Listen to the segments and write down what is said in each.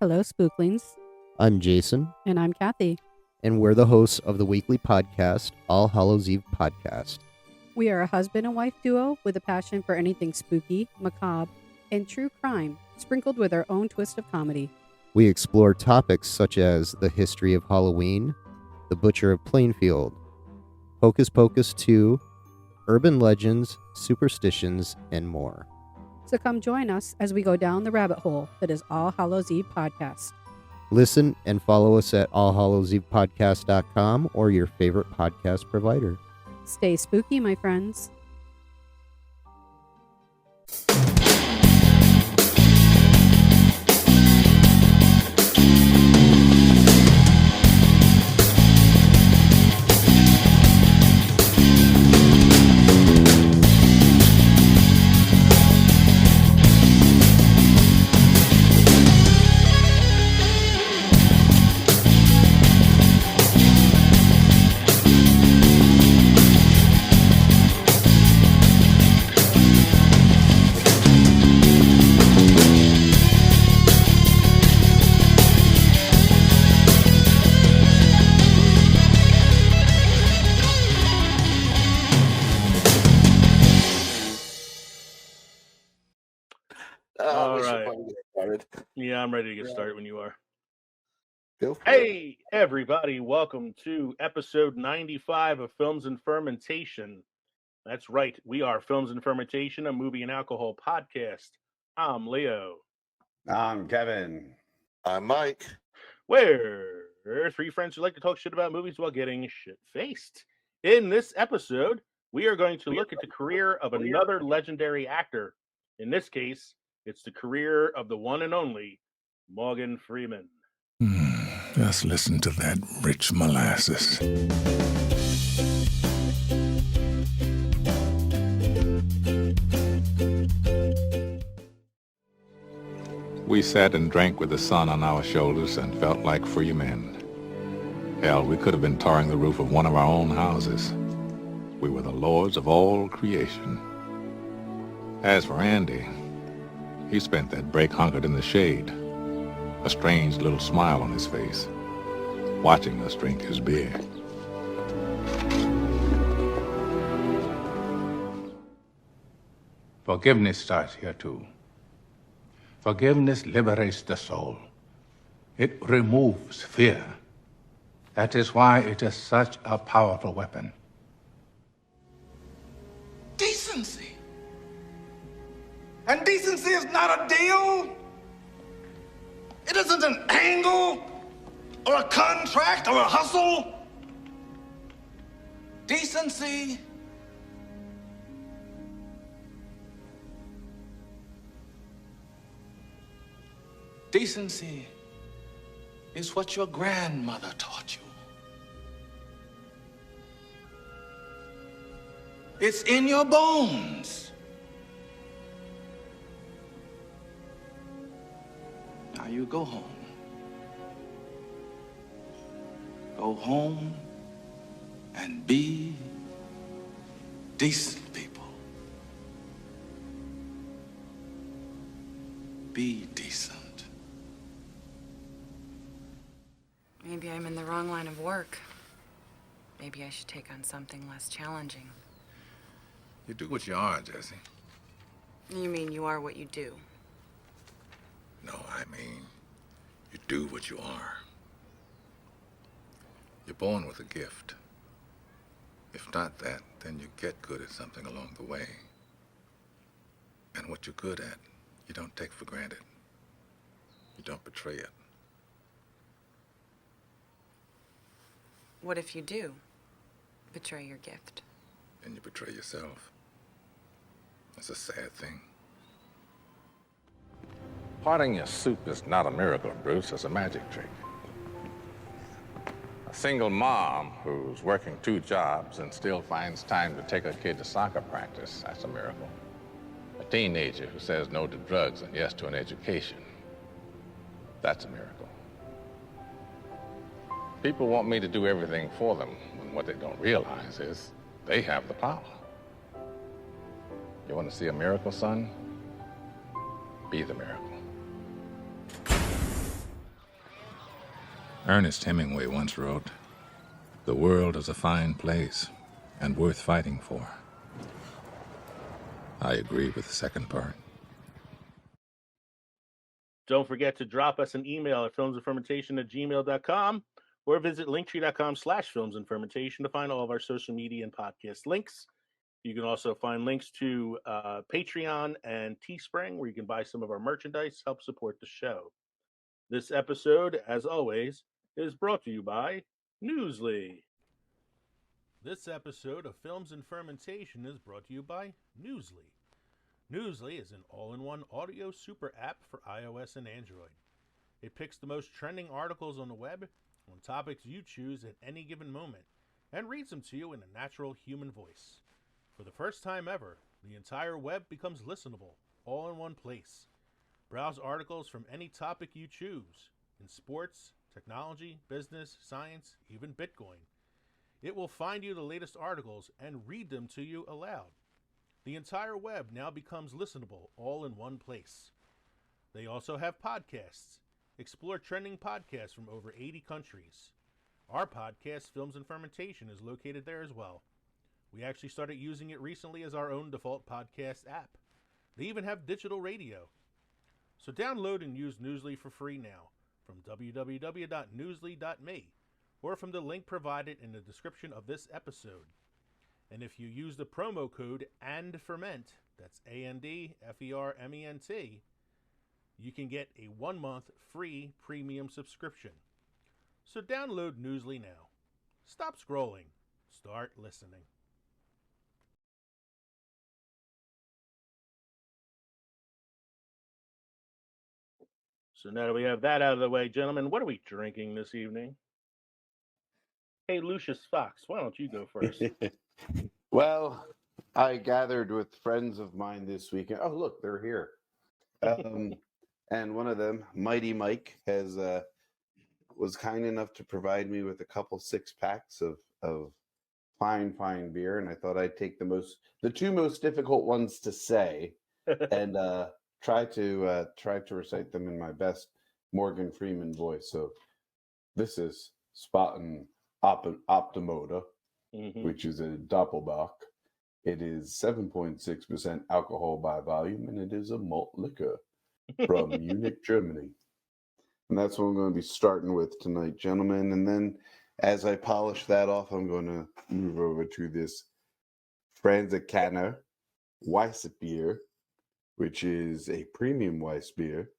Hello, Spooklings. I'm Jason. And I'm Kathy. And we're the hosts of the weekly podcast, All Hallows Eve Podcast. We are a husband and wife duo with a passion for anything spooky, macabre, and true crime, sprinkled with our own twist of comedy. We explore topics such as the history of Halloween, the Butcher of Plainfield, Hocus Pocus 2, urban legends, superstitions, and more. So come join us as we go down the rabbit hole that is All Hallows Eve Podcast. Listen and follow us at allhallowsevepodcast.com or your favorite podcast provider. Stay spooky, my friends. Yeah, I'm ready to get started when you are. Go for Hey, everybody. Welcome to episode 95 of Films and Fermentation. That's right. We are Films and Fermentation, a movie and alcohol podcast. I'm Leo. I'm Kevin. I'm Mike. We're three friends who like to talk shit about movies while getting shit-faced. In this episode, we are going to look at the career of another legendary actor. In this case, it's the career of the one and only Morgan Freeman. Just listen to that rich molasses. We sat and drank with the sun on our shoulders and felt like free men. Hell, we could have been tarring the roof of one of our own houses. We were the lords of all creation. As for Andy, he spent that break hunkered in the shade, a strange little smile on his face, watching us drink his beer. Forgiveness starts here too. Forgiveness liberates the soul. It removes fear. That is why it is such a powerful weapon. Decency. And decency is not a deal. It isn't an angle or a contract or a hustle. Decency is what your grandmother taught you. It's in your bones. Now you go home. Go home and be decent people. Be decent. Maybe I'm in the wrong line of work. Maybe I should take on something less challenging. You do what you are, Jesse. You mean you are what you do? No, I mean, you do what you are. You're born with a gift. If not that, then you get good at something along the way. And what you're good at, you don't take for granted. You don't betray it. What if you do betray your gift? Then you betray yourself. That's a sad thing. Parting your soup is not a miracle, Bruce. It's a magic trick. A single mom who's working 2 jobs and still finds time to take her kid to soccer practice, that's a miracle. A teenager who says no to drugs and yes to an education, that's a miracle. People want me to do everything for them, when what they don't realize is they have the power. You want to see a miracle, son? Be the miracle. Ernest Hemingway once wrote, "The world is a fine place and worth fighting for." I agree with the second part. Don't forget to drop us an email at filmsandfermentation@gmail.com or visit linktree.com/filmsandfermentation to find all of our social media and podcast links. You can also find links to Patreon and Teespring, where you can buy some of our merchandise, help support the show. This episode, as always, is brought to you by Newsly. This episode of Films and Fermentation is brought to you by Newsly. Newsly is an all-in-one audio super app for iOS and Android. It picks the most trending articles on the web on topics you choose at any given moment and reads them to you in a natural human voice. For the first time ever, the entire web becomes listenable, all in one place. Browse articles from any topic you choose, in sports, technology, business, science, even Bitcoin. It will find you the latest articles and read them to you aloud. The entire web now becomes listenable all in one place. They also have podcasts. Explore trending podcasts from over 80 countries. Our podcast, Films and Fermentation, is located there as well. We actually started using it recently as our own default podcast app. They even have digital radio. So download and use Newsly for free now from www.newsly.me or from the link provided in the description of this episode. And if you use the promo code ANDFERMENT, that's ANDFERMENT, you can get a 1-month free premium subscription. So download Newsly now. Stop scrolling. Start listening. So now that we have that out of the way, gentlemen, what are we drinking this evening? Hey, Lucius Fox, why don't you go first? Well, I gathered with friends of mine this weekend. Oh, look, they're here. And one of them, Mighty Mike, was kind enough to provide me with a couple 6-packs of fine beer, and I thought I'd take the two most difficult ones to say, and try to recite them in my best Morgan Freeman voice. So this is Spaten Optimoda, which is a Doppelbock. It is 7.6% alcohol by volume, and it is a malt liquor from Munich, Germany. And that's what I'm going to be starting with tonight, gentlemen. And then as I polish that off, I'm going to move over to this Franziskaner Weiss beer, which is a premium Weiss beer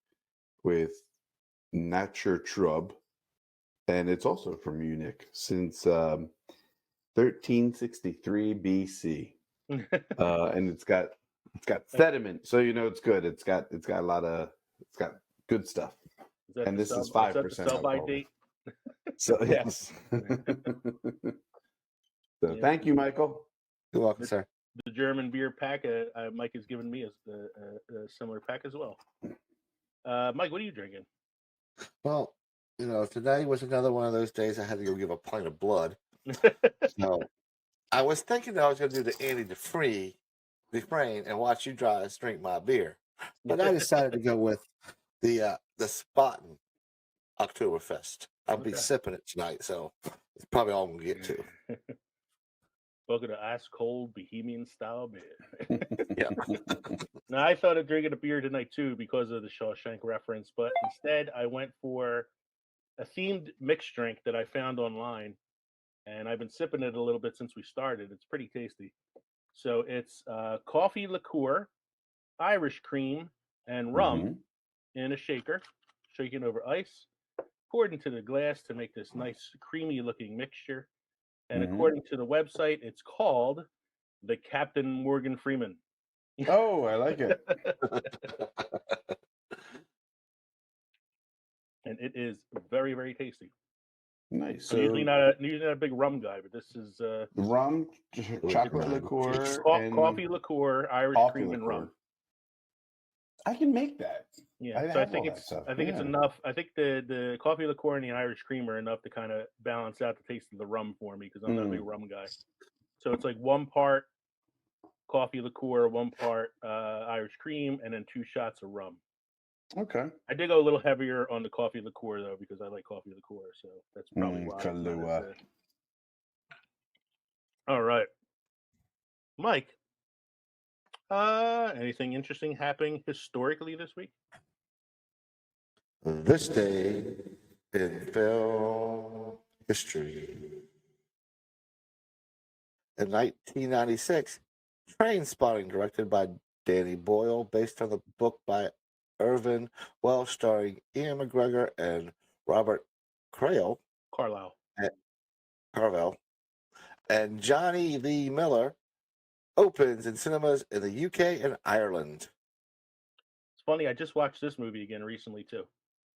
with Naturtrub. And it's also from Munich since 1363 BC. And it's got sediment, so you know it's good. It's got good stuff. And this is 5% sell-by date. So yes. So thank you, Michael. You're welcome, sir. The German beer pack, Mike has given me a similar pack as well. Mike, what are you drinking? Well, today was another one of those days I had to go give a pint of blood. So I was thinking that I was going to do the Andy Dufresne and watch you drink my beer, but I decided to go with the Spaten Oktoberfest. I'll be sipping it tonight, so it's probably all I'm going to get to. Welcome to Ice Cold Bohemian Style Beer. Yeah. Now, I thought of drinking a beer tonight, too, because of the Shawshank reference, but instead I went for a themed mixed drink that I found online, and I've been sipping it a little bit since we started. It's pretty tasty. So it's coffee liqueur, Irish cream, and rum in a shaker, shaken over ice, poured into the glass to make this nice creamy-looking mixture. And according to the website, it's called the Captain Morgan Freeman. Oh, I like it. And it is very, very tasty. Nice. So So usually not a big rum guy, but this is rum, chocolate liqueur, and coffee liqueur, Irish cream, and rum. I can make that. Yeah, so I think it's enough. I think the coffee liqueur and the Irish cream are enough to kind of balance out the taste of the rum for me because I'm not a big rum guy. So it's like 1 part coffee liqueur, 1 part Irish cream, and then 2 shots of rum. Okay. I did go a little heavier on the coffee liqueur though, because I like coffee liqueur, so that's probably why. It's not Kahlua. as, all right, Mike. Anything interesting happening historically this week? This day in film history. In 1996, Train Spotting, directed by Danny Boyle, based on the book by Irvin Welsh, starring Ian McGregor and Robert Carlyle, Carvel, and Johnny Lee Miller, opens in cinemas in the UK and Ireland. It's funny. I just watched this movie again recently too.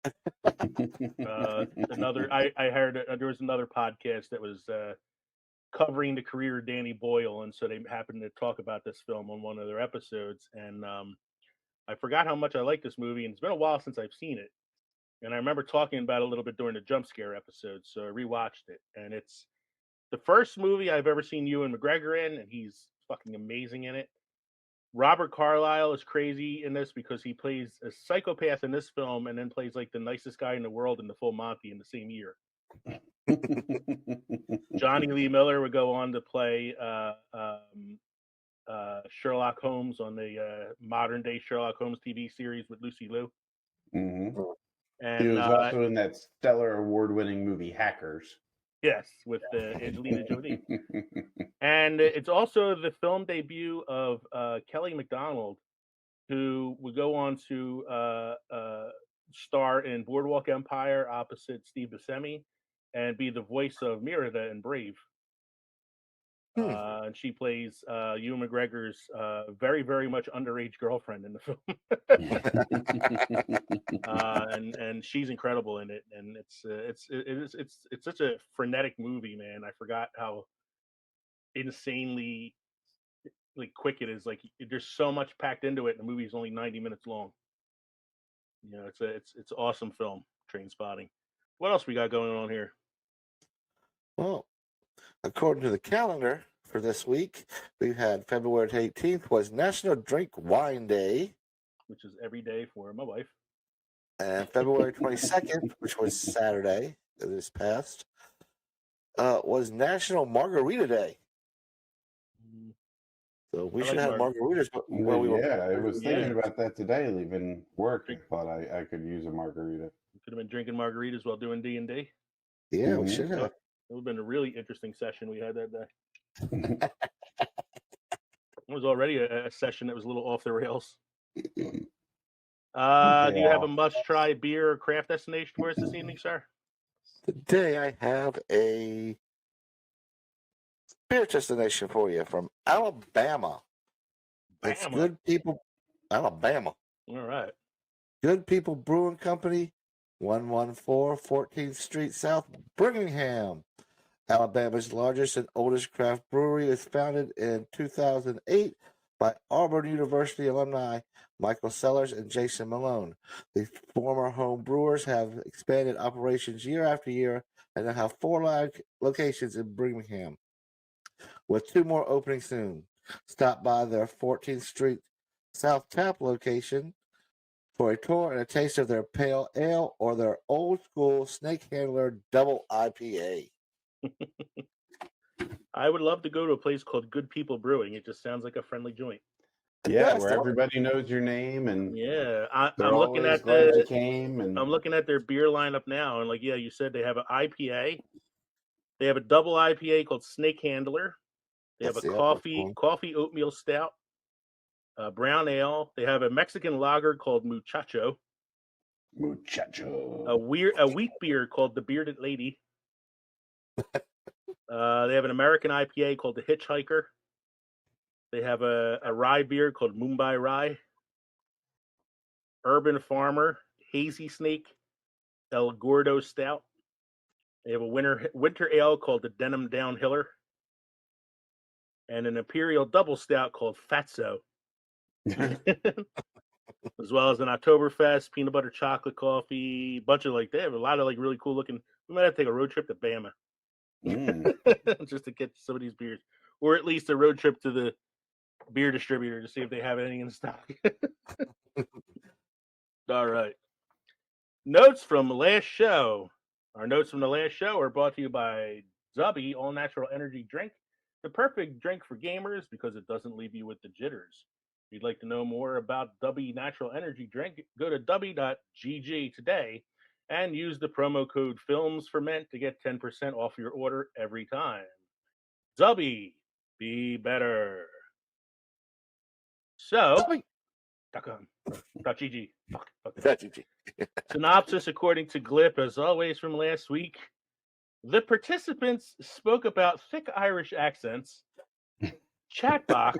I heard there was another podcast that was covering the career of Danny Boyle, and so they happened to talk about this film on one of their episodes. And I forgot how much I like this movie, and it's been a while since I've seen it. And I remember talking about it a little bit during the jump scare episode, so I rewatched it. And it's the first movie I've ever seen Ewan McGregor in, and he's fucking amazing in it. Robert Carlyle is crazy in this because he plays a psychopath in this film and then plays like the nicest guy in the world in the Full Monty in the same year. Johnny Lee Miller would go on to play Sherlock Holmes on the modern day Sherlock Holmes TV series with Lucy Liu. Mm-hmm. And he was also in that stellar award-winning movie Hackers. Yes, with Angelina Jolie. And it's also the film debut of Kelly MacDonald, who would go on to star in Boardwalk Empire opposite Steve Buscemi and be the voice of Merida in Brave. And she plays Ewan McGregor's very, very much underage girlfriend in the film. And she's incredible in it, and it's such a frenetic movie, man. I forgot how insanely like quick it is. Like there's so much packed into it, and the movie's only 90 minutes long. You know, it's awesome film, Train Spotting. What else we got going on here? Well, according to the calendar for this week, we had February 18th was National Drink Wine Day, which is every day for my wife. And February 22nd, which was Saturday that is past, was National Margarita Day. So we should have margaritas while we were. Yeah, I was thinking about that today, leaving work. I thought I could use a margarita. Could have been drinking margaritas while doing D&D. Yeah, we should have. It would have been a really interesting session we had that day. It was already a session that was a little off the rails. Do you have a must-try beer or craft destination for us this evening, sir? Today I have a beer destination for you from Alabama. It's Good People, Alabama. All right. Good People Brewing Company, 114 14th Street South, Birmingham. Alabama's largest and oldest craft brewery is founded in 2008 by Auburn University alumni Michael Sellers and Jason Malone. The former home brewers have expanded operations year after year and now have 4 locations in Birmingham, with 2 more opening soon. Stop by their 14th Street South Tap location for a tour and a taste of their pale ale or their old school Snake Handler Double IPA. I would love to go to a place called Good People Brewing. It just sounds like a friendly joint. Yeah, where everybody knows your name, and I'm looking at glad you came. And I'm looking at their beer lineup now, and like, yeah, you said they have an IPA. They have a double IPA called Snake Handler. They have a coffee oatmeal stout, brown ale. They have a Mexican lager called Muchacho. A wheat beer called the Bearded Lady. They have an American IPA called the Hitchhiker. They have a rye beer called Mumbai Rye. Urban Farmer, Hazy Snake, El Gordo Stout. They have a winter ale called the Denim Downhiller. And an Imperial Double Stout called Fatso. As well as an Oktoberfest, peanut butter chocolate coffee, bunch of they have a lot of really cool looking. We might have to take a road trip to Bama. Just to get some of these beers. Or at least a road trip to the beer distributor to see if they have anything in stock. All right. Notes from the last show. Our notes from the last show are brought to you by Zubby All Natural Energy Drink, the perfect drink for gamers because it doesn't leave you with the jitters. If you'd like to know more about Dubby Natural Energy Drink, go to dubby.gg today and use the promo code FILMSFERMENT to get 10% off your order every time. Dubby, be better. So, .gg. Synopsis according to Glip, as always from last week. The participants spoke about thick Irish accents, chatbox,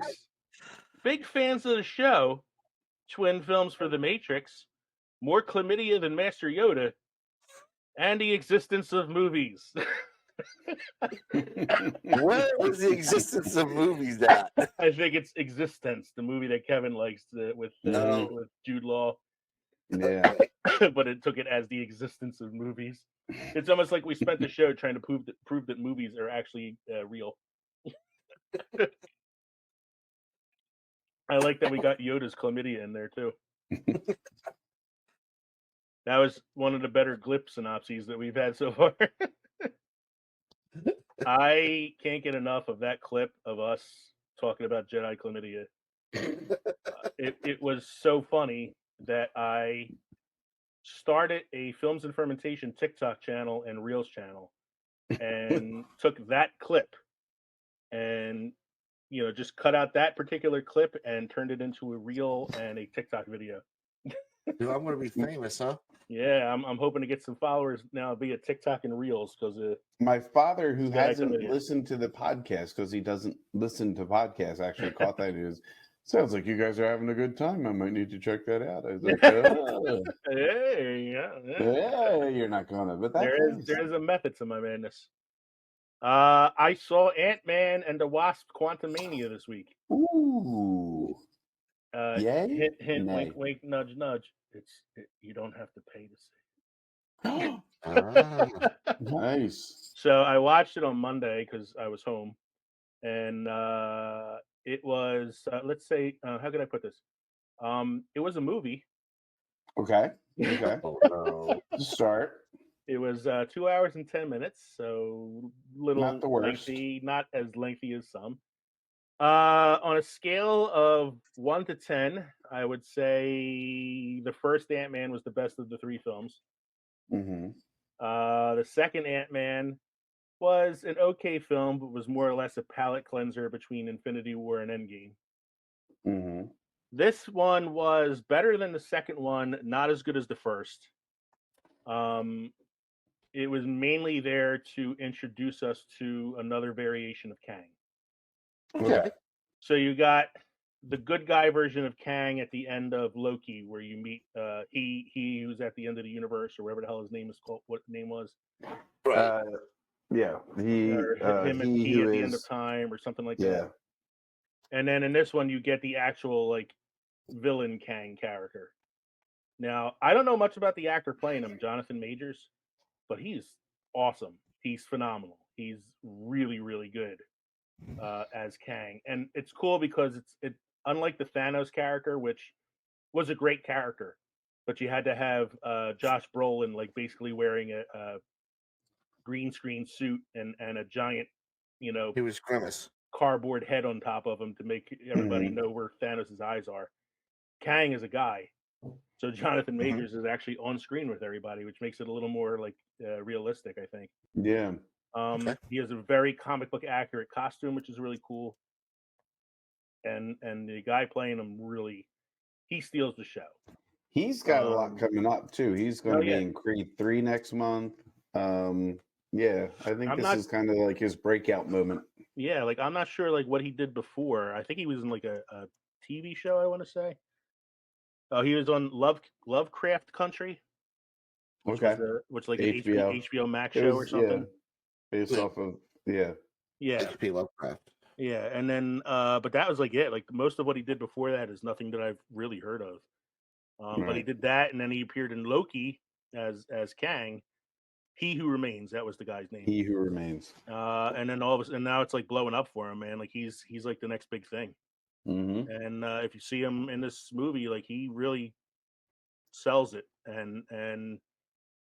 big fans of the show, twin films for The Matrix, more chlamydia than Master Yoda, and the existence of movies. Where was the existence of movies at? I think it's Existence, the movie that Kevin likes with Jude Law. Yeah. But it took it as the existence of movies. It's almost like we spent the show trying to prove that movies are actually real. I like that we got Yoda's chlamydia in there too. That was one of the better Glip synopses that we've had so far. I can't get enough of that clip of us talking about Jedi chlamydia. It was so funny that I started a Films and Fermentation TikTok channel and Reels channel and took that clip and just cut out that particular clip and turned it into a reel and a TikTok video. Dude, I'm going to be famous, huh? Yeah, I'm hoping to get some followers now via TikTok and Reels because my father, who Jedi hasn't chlamydia. listened to the podcast because he doesn't listen to podcasts, actually caught that news. Sounds like you guys are having a good time. I might need to check that out. I was like, oh. Hey, Yeah, you're not gonna, but that's there is a method to my madness. I saw Ant-Man and the Wasp: Quantumania this week. Ooh. Yay? Hint, Nay. wink, wink, nudge, nudge. You don't have to pay to see. Nice. So I watched it on Monday because I was home, and it was let's say how can I put this? It was a movie. Okay. Oh, no. Start. It was 2 hours and 10 minutes, so little Not the worst. lengthy, not as lengthy as some. On a scale of 1 to 10, I would say the first Ant-Man was the best of the three films. Mm-hmm. The second Ant-Man was an okay film, but was more or less a palate cleanser between Infinity War and Endgame. Mm-hmm. This one was better than the second one, not as good as the first. It was mainly there to introduce us to another variation of Kang. Okay. So you got the good guy version of Kang at the end of Loki, where you meet he who's at the end of the universe, or whatever the hell his name is called. What name was? Right. Yeah. Him and he T who at the is, end of time, or something like yeah. that. And then in this one, you get the actual like villain Kang character. Now, I don't know much about the actor playing him, Jonathan Majors, but he's awesome. He's phenomenal. He's really, really good as Kang, and it's cool because it unlike the Thanos character, which was a great character, but you had to have Josh Brolin like basically wearing a green screen suit and a giant, He was Grimace. cardboard head on top of him to make everybody know where Thanos' eyes are. Kang is a guy, so Jonathan Majors is actually on screen with everybody, which makes it a little more like realistic, I think. Yeah. He has a very comic book accurate costume, which is really cool. And the guy playing him he steals the show. He's got a lot coming up too. He's going to be in Creed 3 next month. Yeah, I think this is kind of like his breakout moment. Yeah, like I'm not sure like what he did before. I think he was in like a TV show, I want to say. Oh, he was on Lovecraft Country. Which was like an HBO Max show or something. Yeah, based off of H.P. Lovecraft. Yeah, and then but that was like it. Like most of what he did before that is nothing that I've really heard of. But he did that, and then he appeared in Loki as Kang. He Who Remains, that was the guy's name. He Who Remains. And then all of a sudden, now it's like blowing up for him, man. Like he's like the next big thing. Mm-hmm. And if you see him in this movie, like he really sells it, and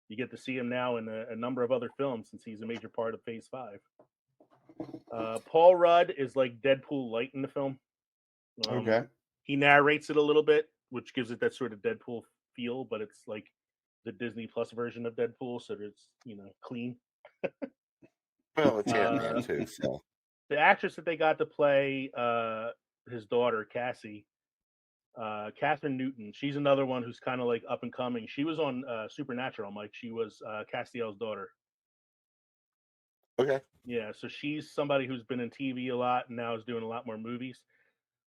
you get to see him now in a number of other films since he's a major part of Phase 5. Paul Rudd is like Deadpool light in the film. Okay. He narrates it a little bit, which gives it that sort of Deadpool feel, but it's like the Disney Plus version of Deadpool, so it's clean. Well, it's Ant-Man too. So The actress that they got to play his daughter Cassie, Catherine Newton. She's another one who's kind of like up and coming. She was on Supernatural, Mike. She was Castiel's daughter. okay. Yeah, so she's somebody who's been in TV a lot and now is doing a lot more movies.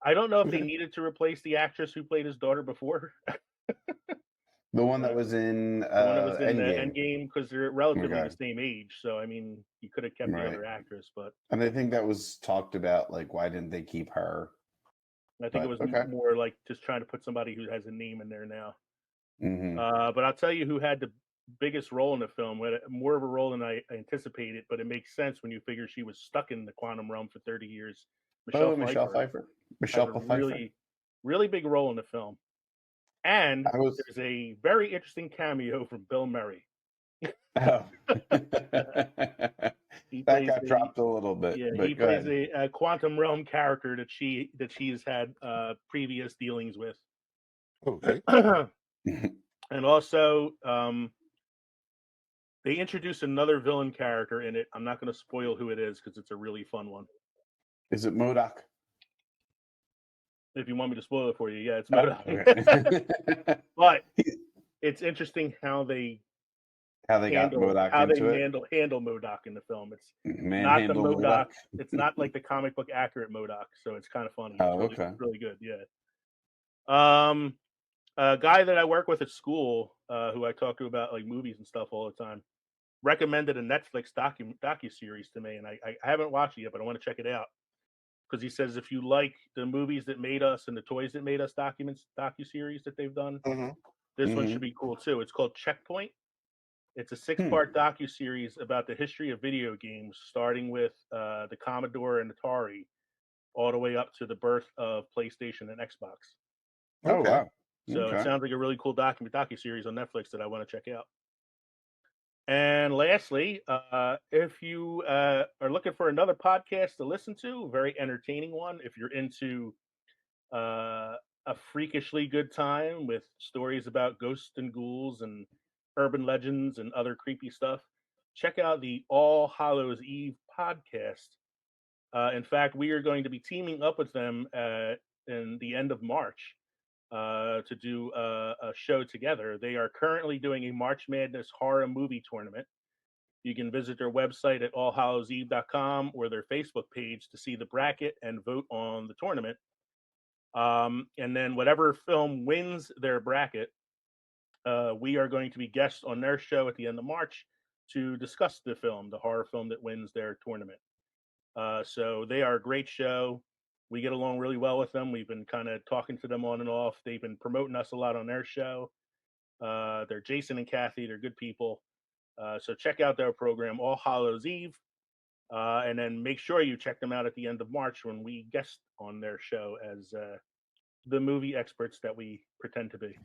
I don't know if they Okay. needed to replace the actress who played his daughter before. The one that was in The one that was in the Endgame. Endgame, because they're relatively Okay. the same age. So I mean, you could have kept the Right. other actress, but And I think that was talked about, like, why didn't they keep her? I think it was But, okay. more like just trying to put somebody who has a name in there now. Hmm. But I'll tell you who had the biggest role in the film, more of a role than I anticipated, but it makes sense when you figure she was stuck in the quantum realm for 30 years. Michelle Pfeiffer Pfeiffer. had Michelle a Pfeiffer. really, really big role in the film. And I was. there's a very interesting cameo from Bill Murray. Oh. He That plays got dropped a little bit. Yeah, but he go plays ahead. a quantum realm character that she's had previous dealings with. Okay. And also, they introduced another villain character in it. I'm not going to spoil who it is because it's a really fun one. Is it MODOK? If you want me to spoil it for you, yeah, it's Oh, MODOK. okay. But it's interesting how they How they got MODOK into it? handle MODOK in the film. It's not the Manhandle MODOK. MODOK? It's not like the comic book accurate MODOK, so it's kind of funny. Oh, It's okay. really good. Yeah. A guy that I work with at school, who I talk to about like movies and stuff all the time, recommended a Netflix docu-series to me, and I haven't watched it yet, but I want to check it out because he says if you like the movies that made us and the toys that made us docu-series that they've done, hmm this one Mhm. should be cool too. It's called Checkpoint. It's a 6-part docu-series about the history of video games, starting with the Commodore and Atari, all the way up to the birth of PlayStation and Xbox. Oh, Okay. wow. So it Okay. sounds like a really cool docu-series on Netflix that I want to check out. And lastly, if you are looking for another podcast to listen to, a very entertaining one, if you're into a freakishly good time with stories about ghosts and ghouls and urban legends and other creepy stuff, check out the All Hallows Eve podcast. In fact, we are going to be teaming up with them in the end of March to do a show together. They are currently doing a March Madness horror movie tournament. You can visit their website at allhallowseve.com or their Facebook page to see the bracket and vote on the tournament. And then whatever film wins their bracket, we are going to be guests on their show at the end of March to discuss the film, the horror film that wins their tournament. So they are a great show. We get along really well with them. We've been kind of talking to them on and off. They've been promoting us a lot on their show. They're Jason and Kathy. They're good people. So check out their program, All Hallows Eve. And then make sure you check them out at the end of March when we guest on their show as the movie experts that we pretend to be.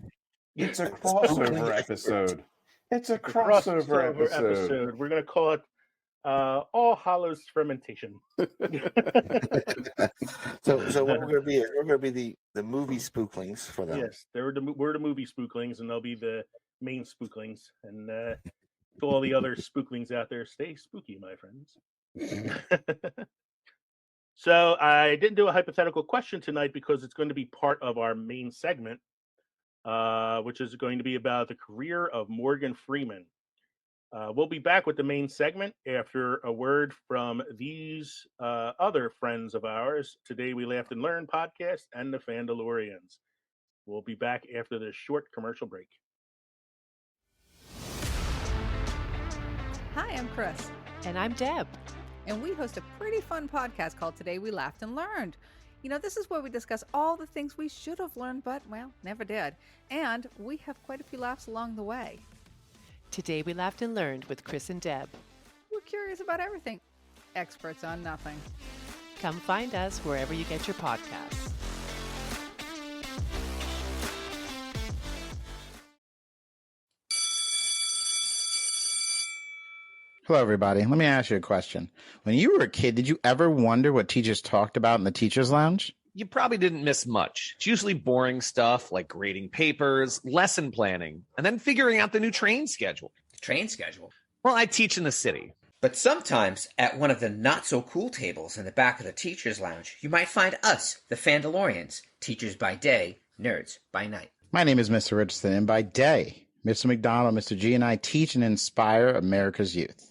It's a crossover episode. It's a crossover episode. We're going to call it All Hallows Fermentation. So what we're gonna be the movie spooklings for them. Yes, we're the movie spooklings, and they'll be the main spooklings. And to all the other spooklings out there, stay spooky, my friends. So I didn't do a hypothetical question tonight because it's going to be part of our main segment, which is going to be about the career of Morgan Freeman. We'll be back with the main segment after a word from these other friends of ours, Today We Laughed and Learned podcast and the Fandalorians. We'll be back after this short commercial break. Hi, I'm Chris. And I'm Deb. And we host a pretty fun podcast called Today We Laughed and Learned. You know, this is where we discuss all the things we should have learned, but, well, never did. And we have quite a few laughs along the way. Today We Laughed and Learned with Chris and Deb. We're curious about everything. Experts on nothing. Come find us wherever you get your podcasts. Hello, everybody. Let me ask you a question. When you were a kid, did you ever wonder what teachers talked about in the teacher's lounge? You probably didn't miss much. It's usually boring stuff like grading papers, lesson planning, and then figuring out the new train schedule. Train schedule? Well, I teach in the city. But sometimes, at one of the not-so-cool tables in the back of the teacher's lounge, you might find us, the Fandalorians, teachers by day, nerds by night. My name is Mr. Richardson, and by day, Mr. McDonald, Mr. G, and I teach and inspire America's youth.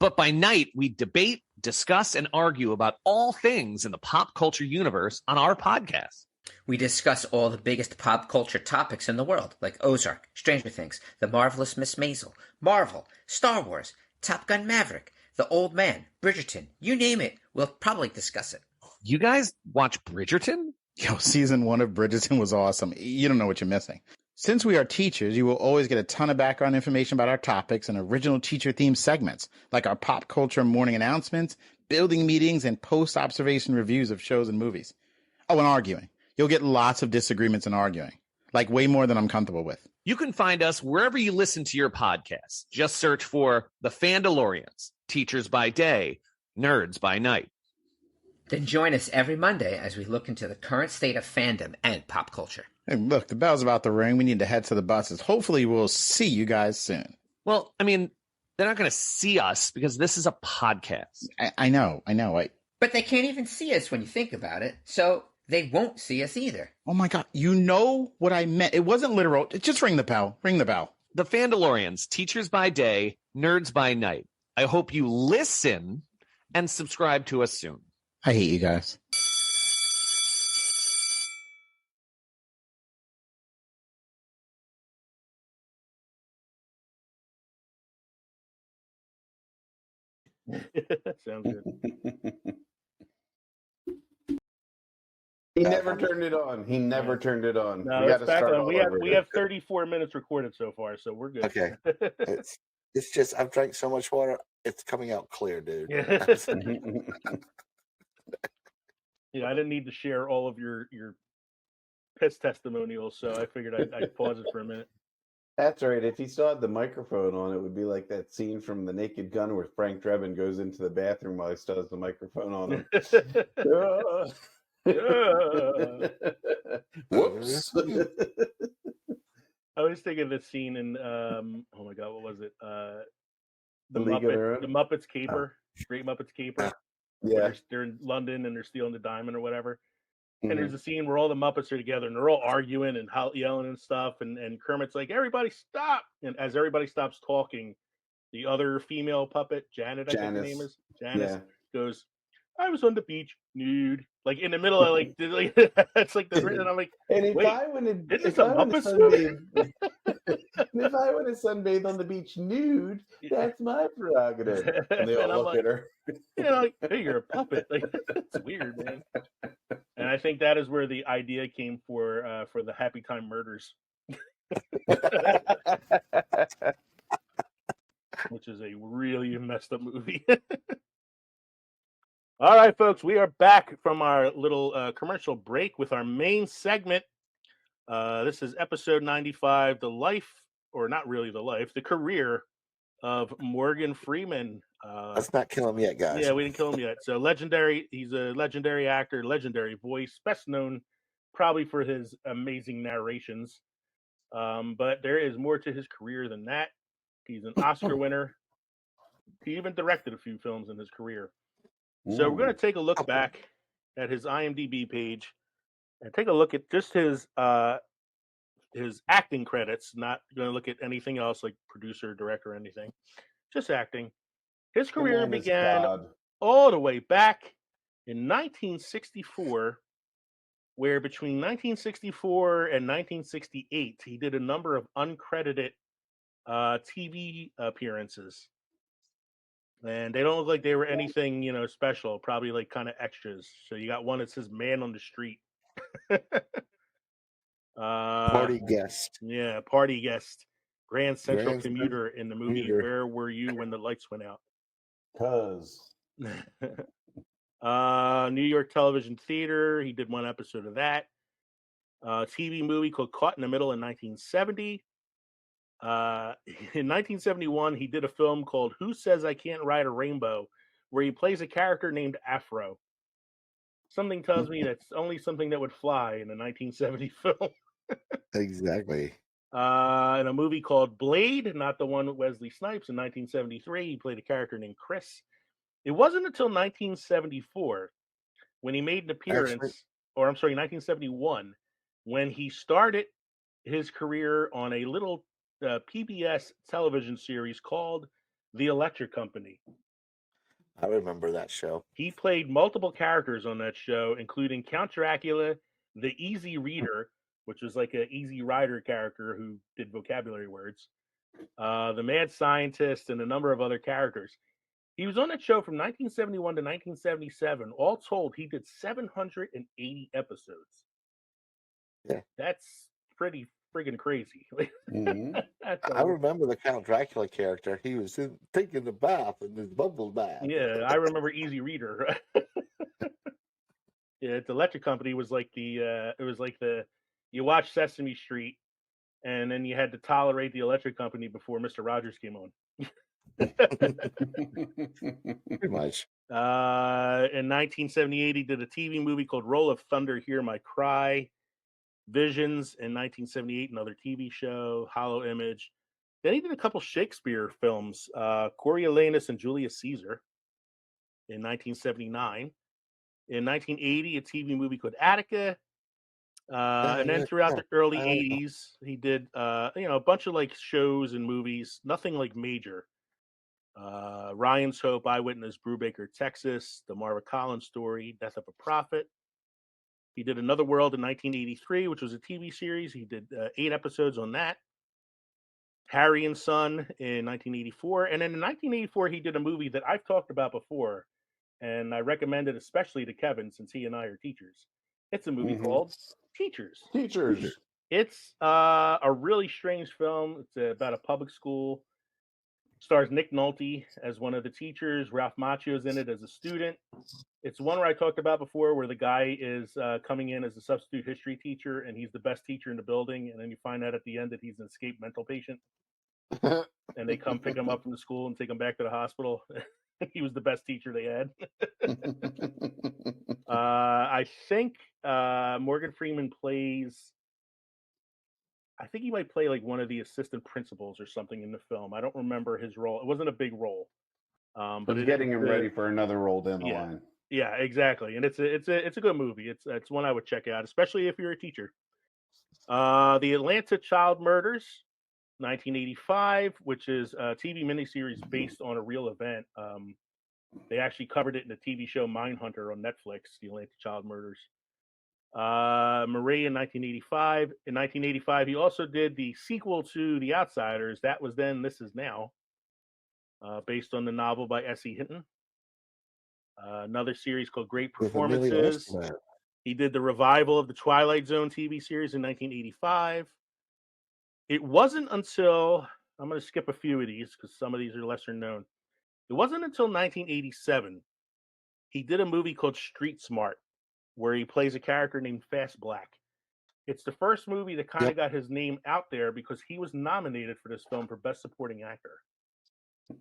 But by night, we debate, discuss, and argue about all things in the pop culture universe on our podcast. We discuss all the biggest pop culture topics in the world, like Ozark, Stranger Things, The Marvelous Miss Maisel, Marvel, Star Wars, Top Gun Maverick, The Old Man, Bridgerton, you name it, we'll probably discuss it. You guys watch Bridgerton? Yo, season 1 of Bridgerton was awesome. You don't know what you're missing. Since we are teachers, you will always get a ton of background information about our topics and original teacher-themed segments, like our pop culture morning announcements, building meetings, and post-observation reviews of shows and movies. Oh, and arguing. You'll get lots of disagreements and arguing, like way more than I'm comfortable with. You can find us wherever you listen to your podcasts. Just search for The Fandalorians, Teachers by Day, Nerds by Night. Then join us every Monday as we look into the current state of fandom and pop culture. Hey, look, the bell's about to ring. We need to head to the buses. Hopefully we'll see you guys soon. Well, I mean, they're not going to see us because this is a podcast. I know. But they can't even see us when you think about it, so they won't see us either. Oh my God, you know what I meant. It wasn't literal. Just ring the bell. Ring the bell. The Fandalorians, Teachers by Day, Nerds by Night. I hope you listen and subscribe to us soon. I hate you guys. Sounds good. He never turned it on. No, We got to back start on. all We have over. 34 minutes recorded so far, so we're good. Okay. It's just I've drank so much water, it's coming out clear, dude. Yeah. Yeah, I didn't need to share all of your piss testimonials, so I figured I'd pause it for a minute. That's right. If he still had the microphone on, it would be like that scene from The Naked Gun where Frank Drebin goes into the bathroom while he still has the microphone on him. Whoops. I was thinking of this scene in oh my God, what was it? The League of Their Own? The Muppets Caper, Great Muppets Caper. Yeah. They're in London and they're stealing the diamond or whatever. Mhm. And there's a scene where all the Muppets are together and they're all arguing and yelling and stuff. And Kermit's like, "Everybody stop!" And as everybody stops talking, the other female puppet, Janet, I think her name is Janice, goes, "I was on the beach nude," like in the middle of like it's like the and I'm like, And if wait, I want to, is this a Muppets movie? if I want to sunbathe on the beach nude, that's my prerogative. And they all And I'm look like, at her. like, hey, you're a puppet. Like, it's weird, man. And I think that is where the idea came for the Happy Time Murders, which is a really messed up movie. All right, folks, we are back from our little commercial break with our main segment. This is episode 95, the life, or not really the life, the career of Morgan Freeman. Let's not kill him yet, guys. Yeah, we didn't kill him yet. So legendary, he's a legendary actor, legendary voice, best known probably for his amazing narrations. But there is more to his career than that. He's an Oscar winner. He even directed a few films in his career. So we're going to take a look back at his IMDb page and take a look at just his acting credits. Not going to look at anything else like producer, director, or anything. Just acting. His career began all the way back in 1964, where between 1964 and 1968, he did a number of uncredited TV appearances. And they don't look like they were anything, special. Probably like kind of extras. So you got one that says "Man on the Street." Party guest. Yeah, party guest. Grand Central Commuter in the movie "Where Were You When the Lights Went Out?" New York Television Theater. He did one episode of that. TV movie called "Caught in the Middle" in 1970. In 1971, he did a film called Who Says I Can't Ride a Rainbow, where he plays a character named Afro. Something tells me that's only something that would fly in a 1970 film. Exactly. In a movie called Blade, not the one with Wesley Snipes, in 1973, he played a character named Chris. It wasn't until 1974 when he made an appearance, Actually, or I'm sorry, 1971, when he started his career on a little PBS television series called The Electric Company. I remember that show. He played multiple characters on that show, including Count Dracula, the Easy Reader, which was like an Easy Rider character who did vocabulary words, the Mad Scientist, and a number of other characters. He was on that show from 1971 to 1977. All told, he did 780 episodes. Yeah. That's pretty friggin' crazy. I remember the Count Dracula character. He was taking the bath in his bubble bath. Yeah, I remember Easy Reader. Yeah, the Electric Company was like you watch Sesame Street, and then you had to tolerate the Electric Company before Mr. Rogers came on. Pretty much. In 1978, he did a TV movie called Roll of Thunder, Hear My Cry. Visions in 1978, another TV show, Hollow Image. Then he did a couple Shakespeare films, Coriolanus and Julius Caesar in 1979. In 1980, a TV movie called Attica. And then throughout the early 80s, he did a bunch of like shows and movies, nothing like major. Ryan's Hope, Eyewitness, Brubaker, Texas, The Marva Collins Story, Death of a Prophet. He did Another World in 1983, which was a TV series. He did 8 episodes on that. Harry and Son in 1984. And then in 1984, he did a movie that I've talked about before, and I recommend it especially to Kevin since he and I are teachers. It's a movie called Teachers. It's a really strange film. It's about a public school. Stars Nick Nolte as one of the teachers. Ralph Macchio's in it as a student. It's one where I talked about before where the guy is coming in as a substitute history teacher, and he's the best teacher in the building. And then you find out at the end that he's an escaped mental patient. And they come pick him up from the school and take him back to the hospital. He was the best teacher they had. I think Morgan Freeman plays... I think he might play like one of the assistant principals or something in the film. I don't remember his role. It wasn't a big role. But getting him ready for another role down the line. Yeah, exactly. And it's a good movie. It's one I would check out, especially if you're a teacher. The Atlanta Child Murders, 1985, which is a TV miniseries based on a real event. They actually covered it in the TV show Mindhunter on Netflix, The Atlanta Child Murders. Marie in 1985. In 1985, he also did the sequel to The Outsiders. That was Then, This Is Now, based on the novel by S.E. Hinton. Another series called Great Performances. He did the revival of the Twilight Zone TV series in 1985. It wasn't until, I'm going to skip a few of these because some of these are lesser known. It wasn't until 1987 he did a movie called Street Smart, where he plays a character named Fast Black. It's the first movie that kind of got his name out there because he was nominated for this film for Best Supporting Actor.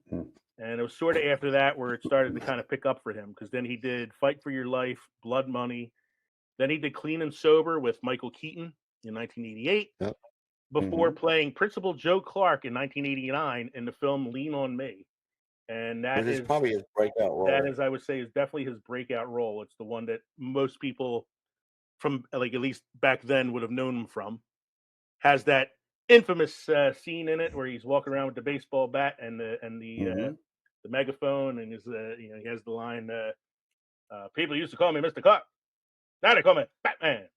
And it was sort of after that where it started to kind of pick up for him, because then he did Fight for Your Life, Blood Money. Then he did Clean and Sober with Michael Keaton in 1988, before playing Principal Joe Clark in 1989 in the film Lean on Me. And that is probably his breakout role. That is, I would say, is definitely his breakout role. It's the one that most people from, like, at least back then would have known him from. Has that infamous scene in it where he's walking around with the baseball bat and the megaphone, and he has the line, "People used to call me Mr. Clark. Now they call me Batman."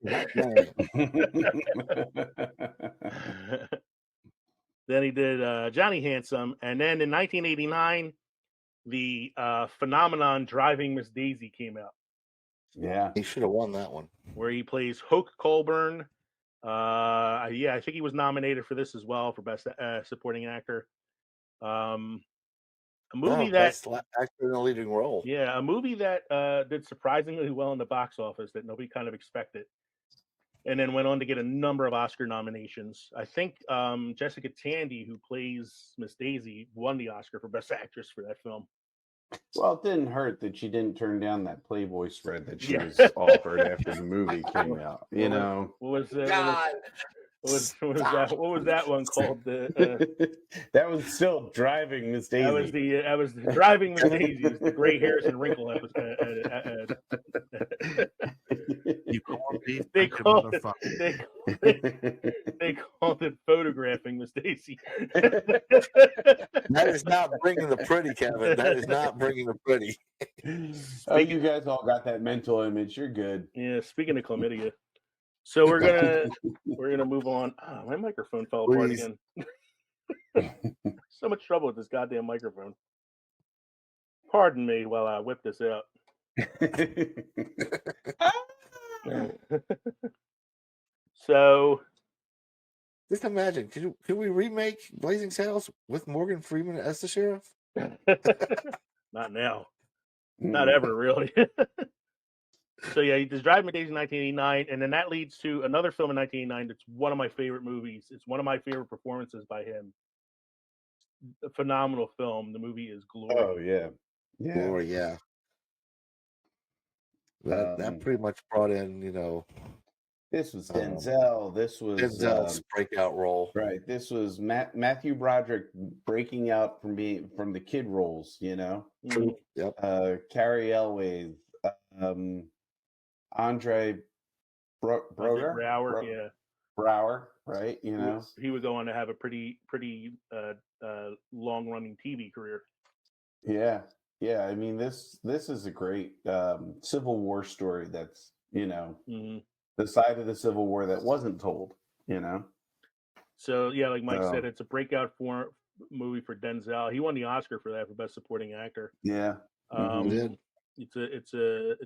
Then he did Johnny Handsome, and then in 1989, the phenomenon Driving Miss Daisy came out. Yeah, he should have won that one. Where he plays Hoke Colburn. I think he was nominated for this as well for Best Supporting Actor. A movie best actor in a leading role. Yeah, a movie that did surprisingly well in the box office that nobody kind of expected. and then went on to get a number of Oscar nominations. I think Jessica Tandy, who plays Miss Daisy, won the Oscar for Best Actress for that film. Well, it didn't hurt that she didn't turn down that Playboy spread that she Yeah. was offered after the movie came out. You know, What was God. what was that one called? that was still Driving Miss Daisy. That was the Driving Miss Daisy. It was the gray hairs and wrinkle episode. You called me. They called it photographing Miss Daisy. That is not bringing the pretty, Kevin. That is not bringing the pretty. Oh, you guys all got that mental image. You're good. Yeah. Speaking of chlamydia, so we're gonna move on. Oh, my microphone fell apart again. So much trouble with this goddamn microphone. Pardon me while I whip this out. So, just imagine, can we remake Blazing Saddles with Morgan Freeman as the sheriff? Not now, not ever, really. So yeah, he does Driving Miss Daisy in 1989, and then that leads to another film in 1989 that's one of my favorite movies. It's one of my favorite performances by him. A phenomenal film. The movie is Glory. Oh yeah, yeah. Glory, yeah. That pretty much brought in, This was Denzel. This was Denzel's breakout role. Right. This was Matthew Broderick breaking out from the kid roles. Mhm. Yep. Carrie Elwes, Andre Brower, yeah. Brower, right? He would go on to have a pretty long running TV career. Yeah. I mean, this is a great Civil War story. That's the side of the Civil War that wasn't told. So yeah, like Mike said, it's a breakout movie for Denzel. He won the Oscar for that for Best Supporting Actor. Yeah. It's a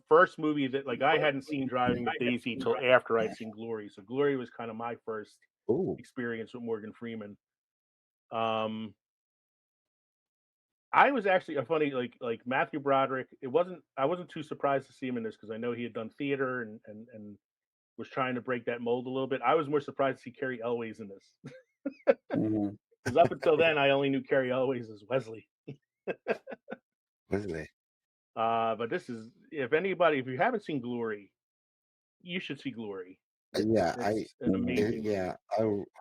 first movie that like I hadn't seen Driving Miss Daisy till after I'd seen Glory. So Glory was kind of my first experience with Morgan Freeman. I was actually a funny like Matthew Broderick. I wasn't too surprised to see him in this because I know he had done theater and was trying to break that mold a little bit. I was more surprised to see Carrie Elwes in this. Because up until then, I only knew Carrie Elwes as Wesley. Wesley. But this is if you haven't seen Glory, you should see Glory. Yeah, an amazing. I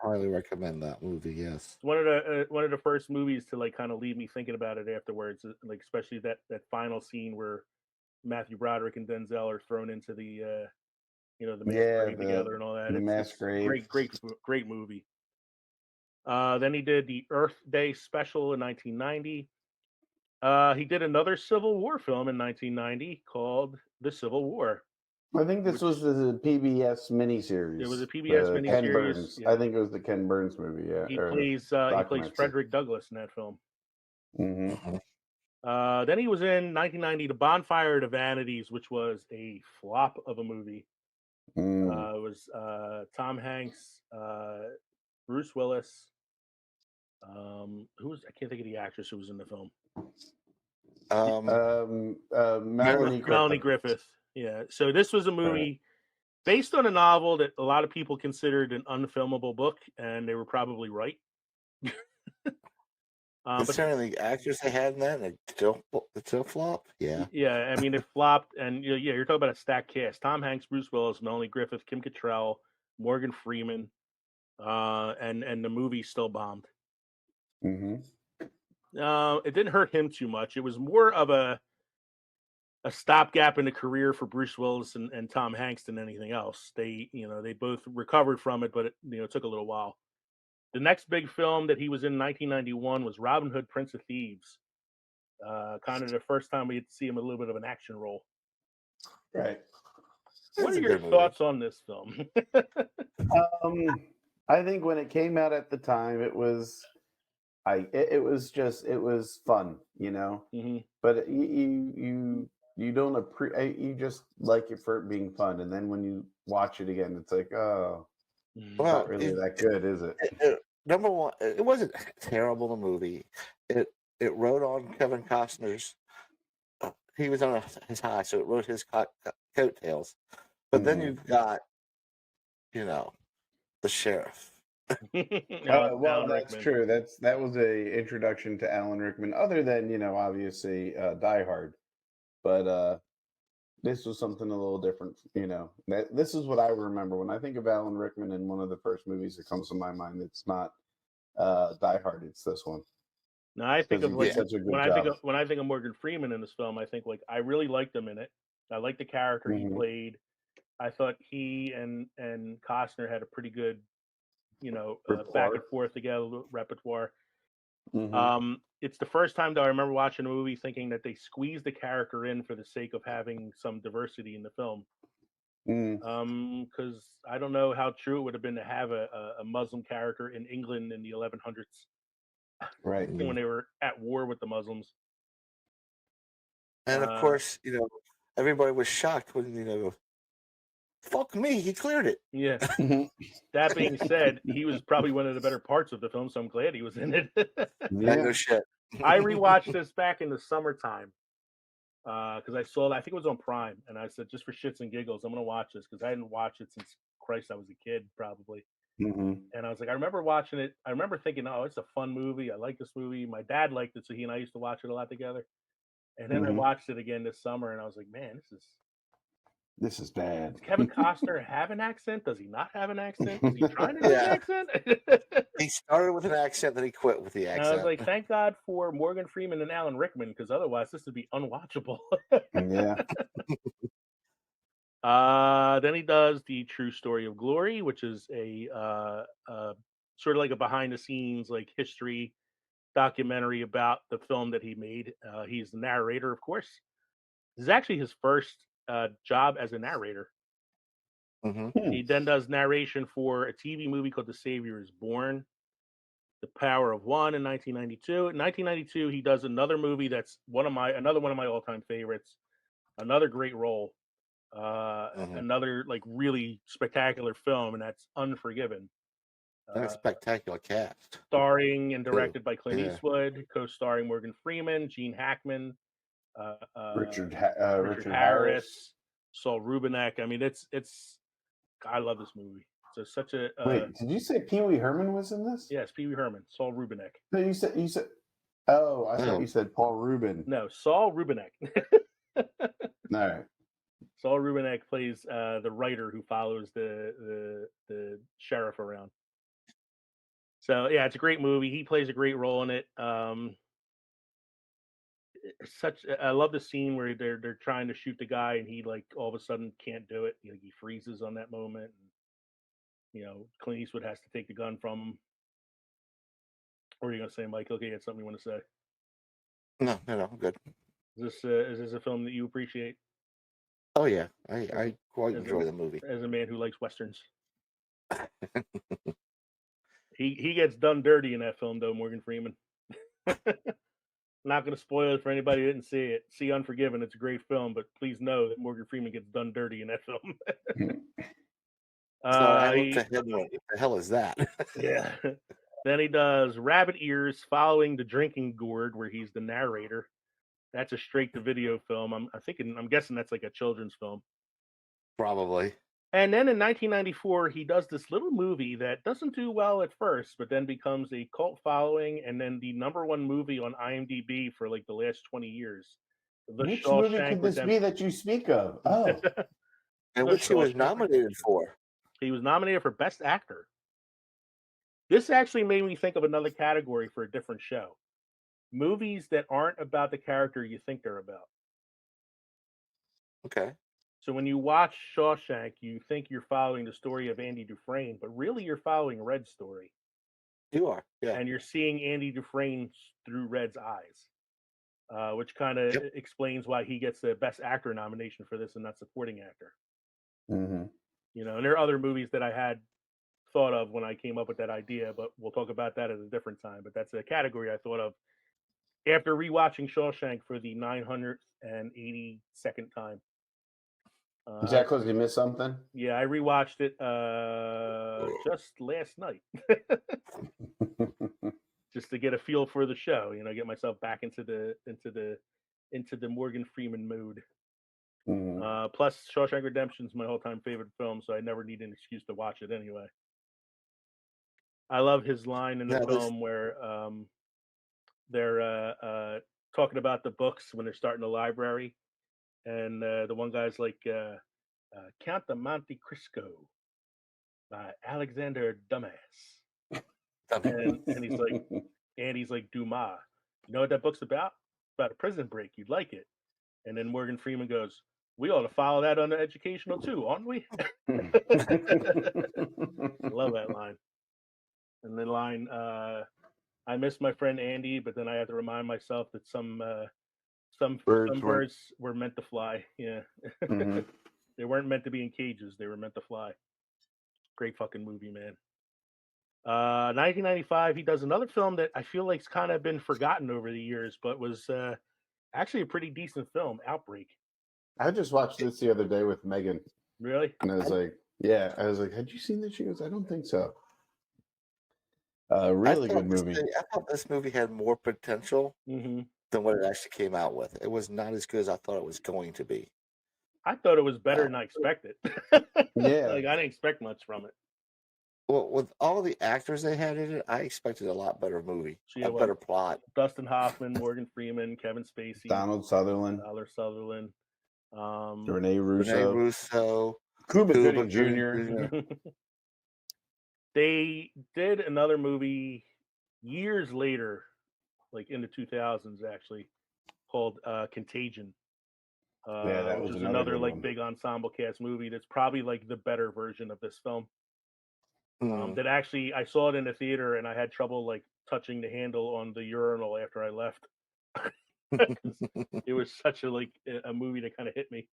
highly recommend that movie. Yes, It's one of the first movies to like kind of leave me thinking about it afterwards. Like especially that final scene where Matthew Broderick and Denzel are thrown into the the mass grave together and all that. The mass grave. Great movie. Then he did the Earth Day special in 1990. He did another Civil War film in 1990 called The Civil War. I think this was the PBS miniseries. It was a PBS miniseries. Ken Burns. Yeah. I think it was the Ken Burns movie. Yeah, he plays Frederick Douglass in that film. Mm-hmm. Then he was in 1990 The Bonfire of the Vanities, which was a flop of a movie. It was Tom Hanks, Bruce Willis. I can't think of the actress who was in the film. Melanie Griffith. Yeah. So this was a movie based on a novel that a lot of people considered an unfilmable book, and they were probably right. Concerning the actors they had in that, it still flop. Yeah. Yeah, I mean it flopped, and you're talking about a stacked cast: Tom Hanks, Bruce Willis, Melanie Griffith, Kim Cattrall, Morgan Freeman, and the movie still bombed. Mm-hmm. It didn't hurt him too much. It was more of a stopgap in the career for Bruce Willis and Tom Hanks than anything else. They both recovered from it, but it took a little while. The next big film that he was in 1991 was Robin Hood, Prince of Thieves. Kind of the first time we had to see him in a little bit of an action role. Right. What are your thoughts on this film? I think when it came out at the time, it was fun, Mm-hmm. But you don't you just like it for it being fun, and then when you watch it again, it's like, oh, not really that good, is it? Number one, it wasn't terrible. The movie, it rode on Kevin Costner's. He was on his high, so it rode his coattails. But then you've got the sheriff. Well, Alan that's Rickman. true. That was a introduction to Alan Rickman, other than obviously Die Hard, but this was something a little different. This is what I remember when I think of Alan Rickman, and one of the first movies that comes to my mind. It's not Die Hard. It's this one. No, I think Because of he like did such a good when I job. think of Morgan Freeman in this film, I think like I really liked him in it. I liked the character he played. I thought he and Costner had a pretty good, back and forth together repertoire. It's the first time though I remember watching a movie thinking that they squeezed the character in for the sake of having some diversity in the film. Because I don't know how true it would have been to have a Muslim character in England in the 1100s, right? When they were at war with the Muslims. And of course, everybody was shocked when fuck me, he cleared it. Yeah. That being said, he was probably one of the better parts of the film, so I'm glad he was in it. No shit. I rewatched this back in the summertime because I saw it. I think it was on Prime, and I said, just for shits and giggles, I'm going to watch this because I hadn't watched it since Christ, I was a kid, probably. And I was like, I remember watching it. I remember thinking, oh, it's a fun movie. I like this movie. My dad liked it, so he and I used to watch it a lot together. And then I watched it again this summer, and I was like, man, this is bad. Does Kevin Costner have an accent? Does he not have an accent? Is he trying to do an accent? He started with an accent, then he quit with the And accent. I was like, thank God for Morgan Freeman and Alan Rickman, because otherwise this would be unwatchable. Yeah. Then he does the True Story of Glory, which is a sort of like a behind the scenes like history documentary about the film that he made. He's the narrator, of course. This is actually his first job as a narrator. He then does narration for a TV movie called The Savior is Born, The Power of One in 1992. In 1992, he does another movie that's another one of my all-time favorites. Another great role. Another like really spectacular film, and that's Unforgiven. And a spectacular cast. Starring and directed by Clint Eastwood, co-starring Morgan Freeman, Gene Hackman, Richard Harris, Saul Rubinek. I mean, it's. I love this movie. It's such a. Wait, did you say Pee Wee Herman was in this? Yes, Pee Wee Herman, Saul Rubinek. No, you said. Oh, I thought you said Paul Rubin. No, Saul Rubinek. All right. Saul Rubinek plays the writer who follows the sheriff around. So yeah, it's a great movie. He plays a great role in it. I love the scene where they're trying to shoot the guy and he like all of a sudden can't do it. He freezes on that moment. And, Clint Eastwood has to take the gun from him. What are you gonna say, Mike? Okay, you had something you want to say? No, I'm good. Is this a film that you appreciate? Oh yeah, I quite enjoy the movie. As a man who likes westerns. He gets done dirty in that film, though, Morgan Freeman. Not going to spoil it for anybody who didn't see it. See Unforgiven. It's a great film, but please know that Morgan Freeman gets done dirty in that film. What the hell is that? Yeah. Then he does Rabbit Ears, Following the Drinking Gourd, where he's the narrator. That's a straight-to-video film. I'm guessing that's like a children's film. Probably. And then in 1994, he does this little movie that doesn't do well at first, but then becomes a cult following, and then the #1 movie on IMDb for like the last 20 years. Which movie could this be that you speak of? Oh. And which he was nominated for. He was nominated for Best Actor. This actually made me think of another category for a different show. Movies that aren't about the character you think they're about. Okay. So when you watch Shawshank, you think you're following the story of Andy Dufresne, but really you're following Red's story. You are, yeah. And you're seeing Andy Dufresne through Red's eyes, which kind of explains why he gets the Best Actor nomination for this and not Supporting Actor. And there are other movies that I had thought of when I came up with that idea, but we'll talk about that at a different time. But that's a category I thought of after rewatching Shawshank for the 982nd time. Is that because you missed something? Yeah, I rewatched it just last night, just to get a feel for the show. Get myself back into the Morgan Freeman mood. Plus, Shawshank Redemption is my all-time favorite film, so I never need an excuse to watch it anyway. I love his line in the film where they're talking about the books when they're starting the library, and the one guy's like, Count the Monte Cristo by Alexander Dumas. And he's like, Dumas. You know what that book's about? About a prison break. You'd like it. And then Morgan Freeman goes, we ought to follow that under educational too, aren't we? I love that line. And the line, I miss my friend Andy, but then I had to remind myself that some birds were meant to fly. Yeah. They weren't meant to be in cages. They were meant to fly. Great fucking movie, man. 1995, he does another film that I feel like's kind of been forgotten over the years, but was actually a pretty decent film, Outbreak. I just watched this the other day with Megan. Really? And I was like, had you seen this? She goes, I don't think so. Really good movie. I thought this movie had more potential than what it actually came out with. It was not as good as I thought it was going to be. I thought it was better than I expected. Yeah. Like, I didn't expect much from it. Well, with all the actors they had in it, I expected a lot better movie, a better plot. Dustin Hoffman, Morgan Freeman, Kevin Spacey, Donald Sutherland, Rene Russo, Cuba Gooding Jr. They did another movie years later, like in the 2000s, actually, called Contagion. That was another like big ensemble cast movie. That's probably like the better version of this film. That actually, I saw it in the theater and I had trouble like touching the handle on the urinal after I left. It was such a movie that kind of hit me.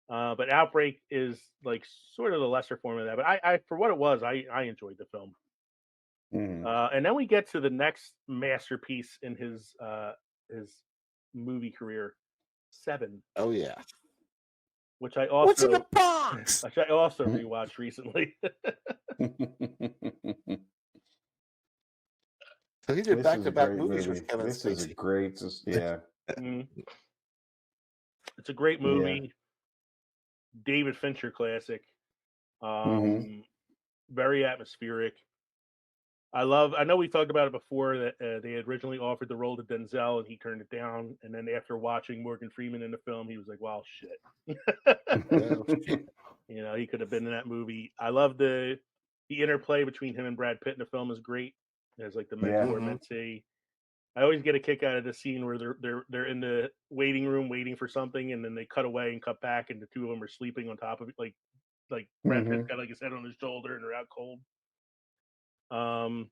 But Outbreak is like sort of the lesser form of that. But I for what it was, I enjoyed the film. And then we get to the next masterpiece in his movie career, Seven. Oh yeah. Which I also What's in the box? Which I also rewatched recently. So he did back-to-back movies with Kevin Spacey. This is a great, yeah. It's a great movie. David Fincher classic. Very atmospheric. I know we talked about it before that they had originally offered the role to Denzel and he turned it down. And then after watching Morgan Freeman in the film, he was like, "Wow, shit." You know, he could have been in that movie. I love the interplay between him and Brad Pitt in the film is great. There's like the mentor mentee. I always get a kick out of the scene where they're in the waiting room waiting for something, and then they cut away and cut back, and the two of them are sleeping on top of it, like Brad Pitt's got like his head on his shoulder, and they're out cold. And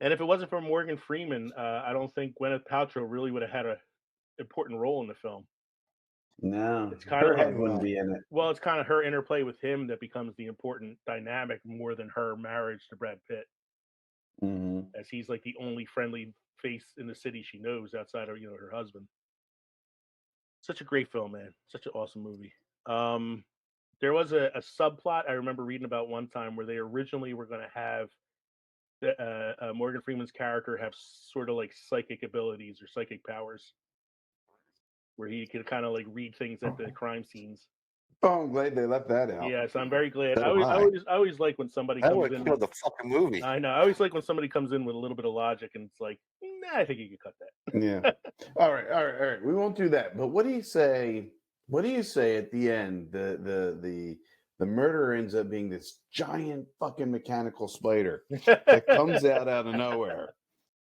if it wasn't for Morgan Freeman, I don't think Gwyneth Paltrow really would have had an important role in the film. No, it's kind her of head wouldn't be in it. Well, it's kind of her interplay with him that becomes the important dynamic more than her marriage to Brad Pitt, as he's like the only friendly face in the city she knows outside of her husband. Such a great film, man. Such an awesome movie. There was a subplot I remember reading about one time where they originally were going to have Morgan Freeman's character have sort of like psychic abilities or psychic powers, where he could kind of like read things at the crime scenes. Oh, I'm glad they left that out. Yes, I'm very glad. So I always like when somebody comes in with the fucking movie. I know. I always like when somebody comes in with a little bit of logic and it's like, nah, I think you could cut that. Yeah. All right. We won't do that. But what do you say? What do you say at the end? The murderer ends up being this giant fucking mechanical spider that comes out of nowhere.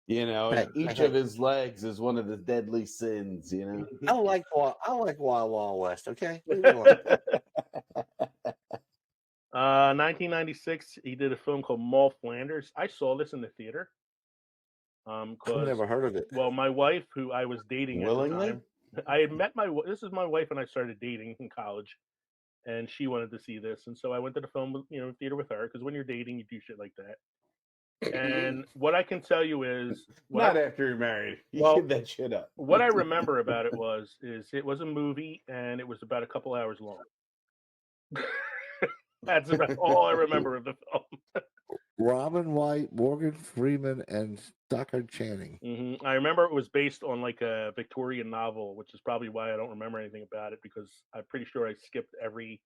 And each of his legs is one of the deadly sins. I like Wild Wild West. Okay. 1996, he did a film called Mall Flanders. I saw this in the theater. I've never heard of it. Well, my wife, who I was dating at the time, I had met this is my wife and I started dating in college, and she wanted to see this, and so I went to the film, theater with her, because when you're dating, you do shit like that. And what I can tell you is, not after you're married, you give that shit up. What I remember about it is it was a movie, and it was about a couple hours long. That's about all I remember of the film. Robin White, Morgan Freeman, and Stockard Channing. I remember it was based on like a Victorian novel, which is probably why I don't remember anything about it, because I'm pretty sure I skipped every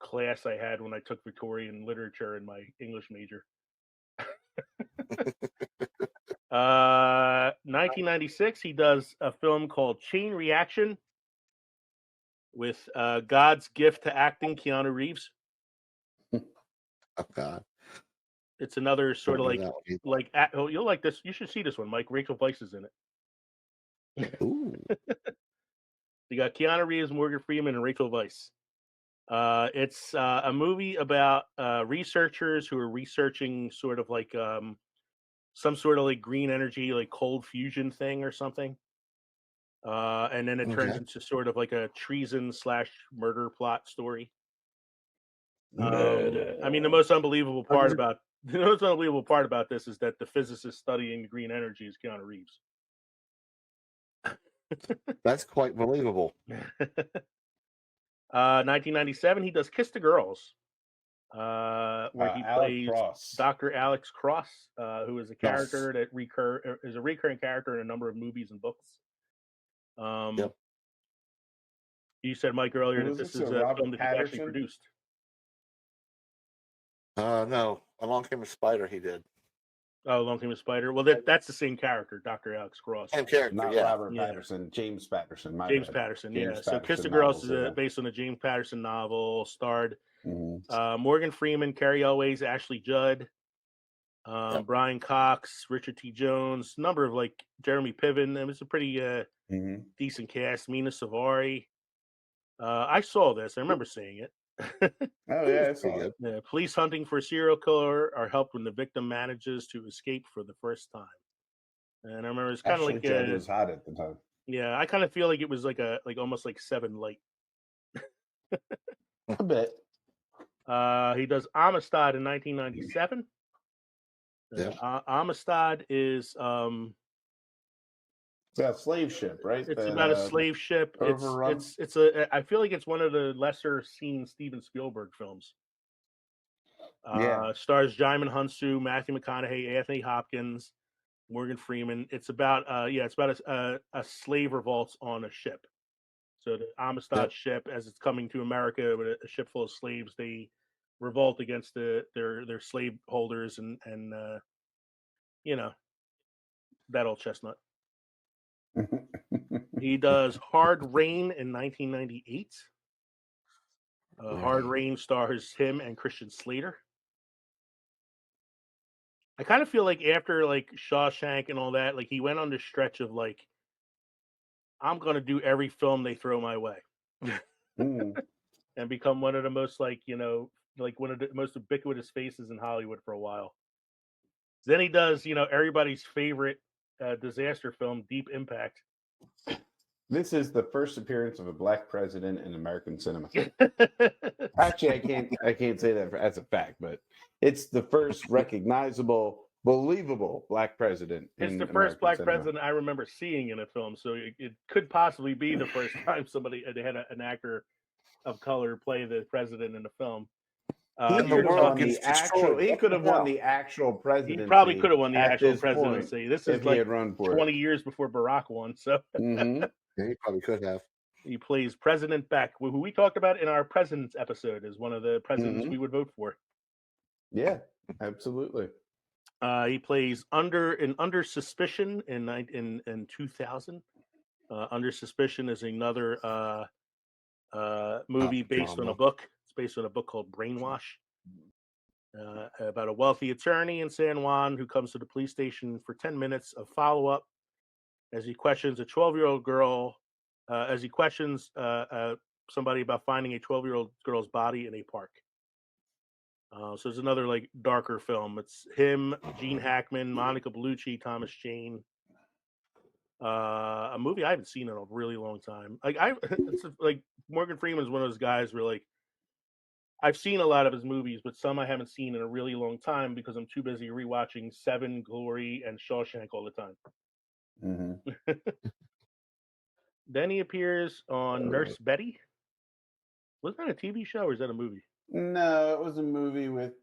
class I had when I took Victorian literature in my English major. 1996, he does a film called Chain Reaction with God's Gift to Acting, Keanu Reeves. Oh God. It's another sort of Don't know like you'll like this. You should see this one, Mike. Rachel Weisz is in it. Ooh. You got Keanu Reeves, Morgan Freeman, and Rachel Weisz. It's a movie about researchers who are researching sort of like some sort of like green energy, like cold fusion thing or something. And then it turns into sort of like a treason / murder plot story. I mean, the most unbelievable part about this is that the physicist studying the green energy is Keanu Reeves. That's quite believable. 1997, he does Kiss the Girls, where he plays Dr. Alex Cross, who is a character that is a recurring character in a number of movies and books. You said, Mike, earlier that this is a film that he actually produced. No, Along Came a Spider. He did. Oh, Along Came a Spider. Well, that's the same character, Dr. Alex Cross. Same character, not Robert Patterson. James Patterson. James Patterson. Yeah. So Kiss the Girls is based on a James Patterson novel. Starred Morgan Freeman, Carrie Elways, Ashley Judd, Brian Cox, Richard T. Jones, number of like Jeremy Piven. It was a pretty decent cast. Mina Savari. I saw this. I remember seeing it. Oh yeah, I saw it. Yeah, police hunting for a serial killer are helped when the victim manages to escape for the first time. And I remember it's kind of like Judd was hot at the time. Yeah, I kind of feel like it was like almost like Seven Light. A bit. He does Amistad in 1997. Amistad is a slave ship, right? It's about a slave ship. It's I feel like it's one of the lesser seen Steven Spielberg films. Stars Jaimin Hunsu, Matthew McConaughey, Anthony Hopkins, Morgan Freeman. It's about a slave revolt on a ship. So the Amistad ship, as it's coming to America with a ship full of slaves, they revolt against their slave holders and you know, that old chestnut. He does Hard Rain in 1998. Hard Rain stars him and Christian Slater. I kind of feel like after like Shawshank and all that, like he went on the stretch of like, I'm gonna do every film they throw my way, and become one of the most like one of the most ubiquitous faces in Hollywood for a while. Then he does everybody's favorite disaster film, Deep Impact. This is the first appearance of a black president in American cinema. Actually, I can't say that as a fact, but it's the first recognizable, believable black president. It's the first black president I remember seeing in a film, so it could possibly be the first time they had an actor of color play the president in a film. He could have won the actual presidency. He probably could have won the actual presidency. This is like 20 years before Barack won. So yeah, he probably could have. He plays President Beck, who we talked about in our presidents episode, as one of the presidents we would vote for. Yeah, absolutely. He plays Under Suspicion in 2000. Under Suspicion is another movie based on a book. It's based on a book called Brainwash, about a wealthy attorney in San Juan who comes to the police station for 10 minutes of follow-up as he questions a 12-year-old girl, as he questions somebody about finding a 12-year-old girl's body in a park. So it's another like darker film. It's him, Gene Hackman, Monica Bellucci, Thomas Jane. A movie I haven't seen in a really long time. It's like Morgan Freeman is one of those guys where like I've seen a lot of his movies, but some I haven't seen in a really long time because I'm too busy rewatching Seven, Glory, and Shawshank all the time. Then he appears on Nurse Betty. Was that a TV show or is that a movie? No, it was a movie with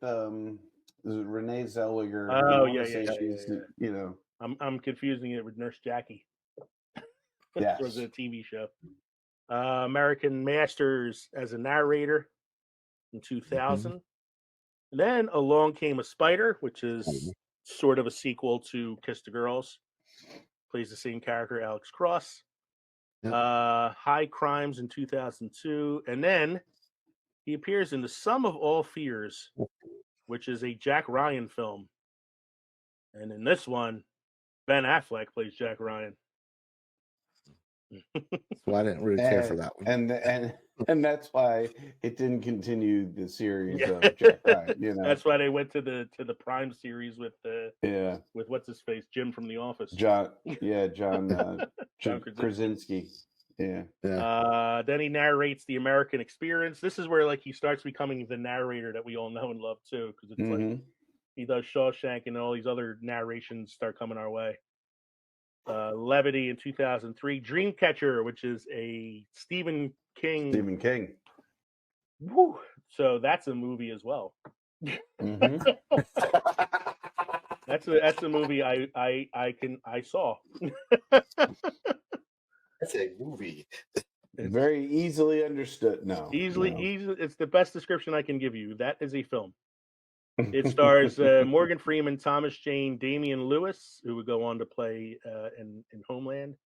Renee Zellweger. Oh, I wanna yeah. say she's, you know, I'm confusing it with Nurse Jackie. yes. It was a TV show. American Masters as a narrator in 2000. And then Along Came a Spider, which is sort of a sequel to Kiss the Girls. Plays the same character, Alex Cross. High Crimes in 2002. And then he appears in The Sum of All Fears, which is a Jack Ryan film. And in this one, Ben Affleck plays Jack Ryan. So I didn't really care for that one. And that's why it didn't continue the series of Jack Ryan. You know, That's why they went to the Prime series with yeah, with what's his face, Jim from The Office. John John Krasinski. Yeah. Then he narrates The American Experience. This is where like he starts becoming the narrator that we all know and love too, because it's like he does Shawshank and all these other narrations start coming our way. Levity in 2003. Dreamcatcher, which is a Stephen King. Woo! So that's a movie as well. That's a movie I saw. That's a movie. Very easily understood. No. Easily. It's the best description I can give you. That is a film. It stars Morgan Freeman, Thomas Jane, Damian Lewis, who would go on to play in Homeland,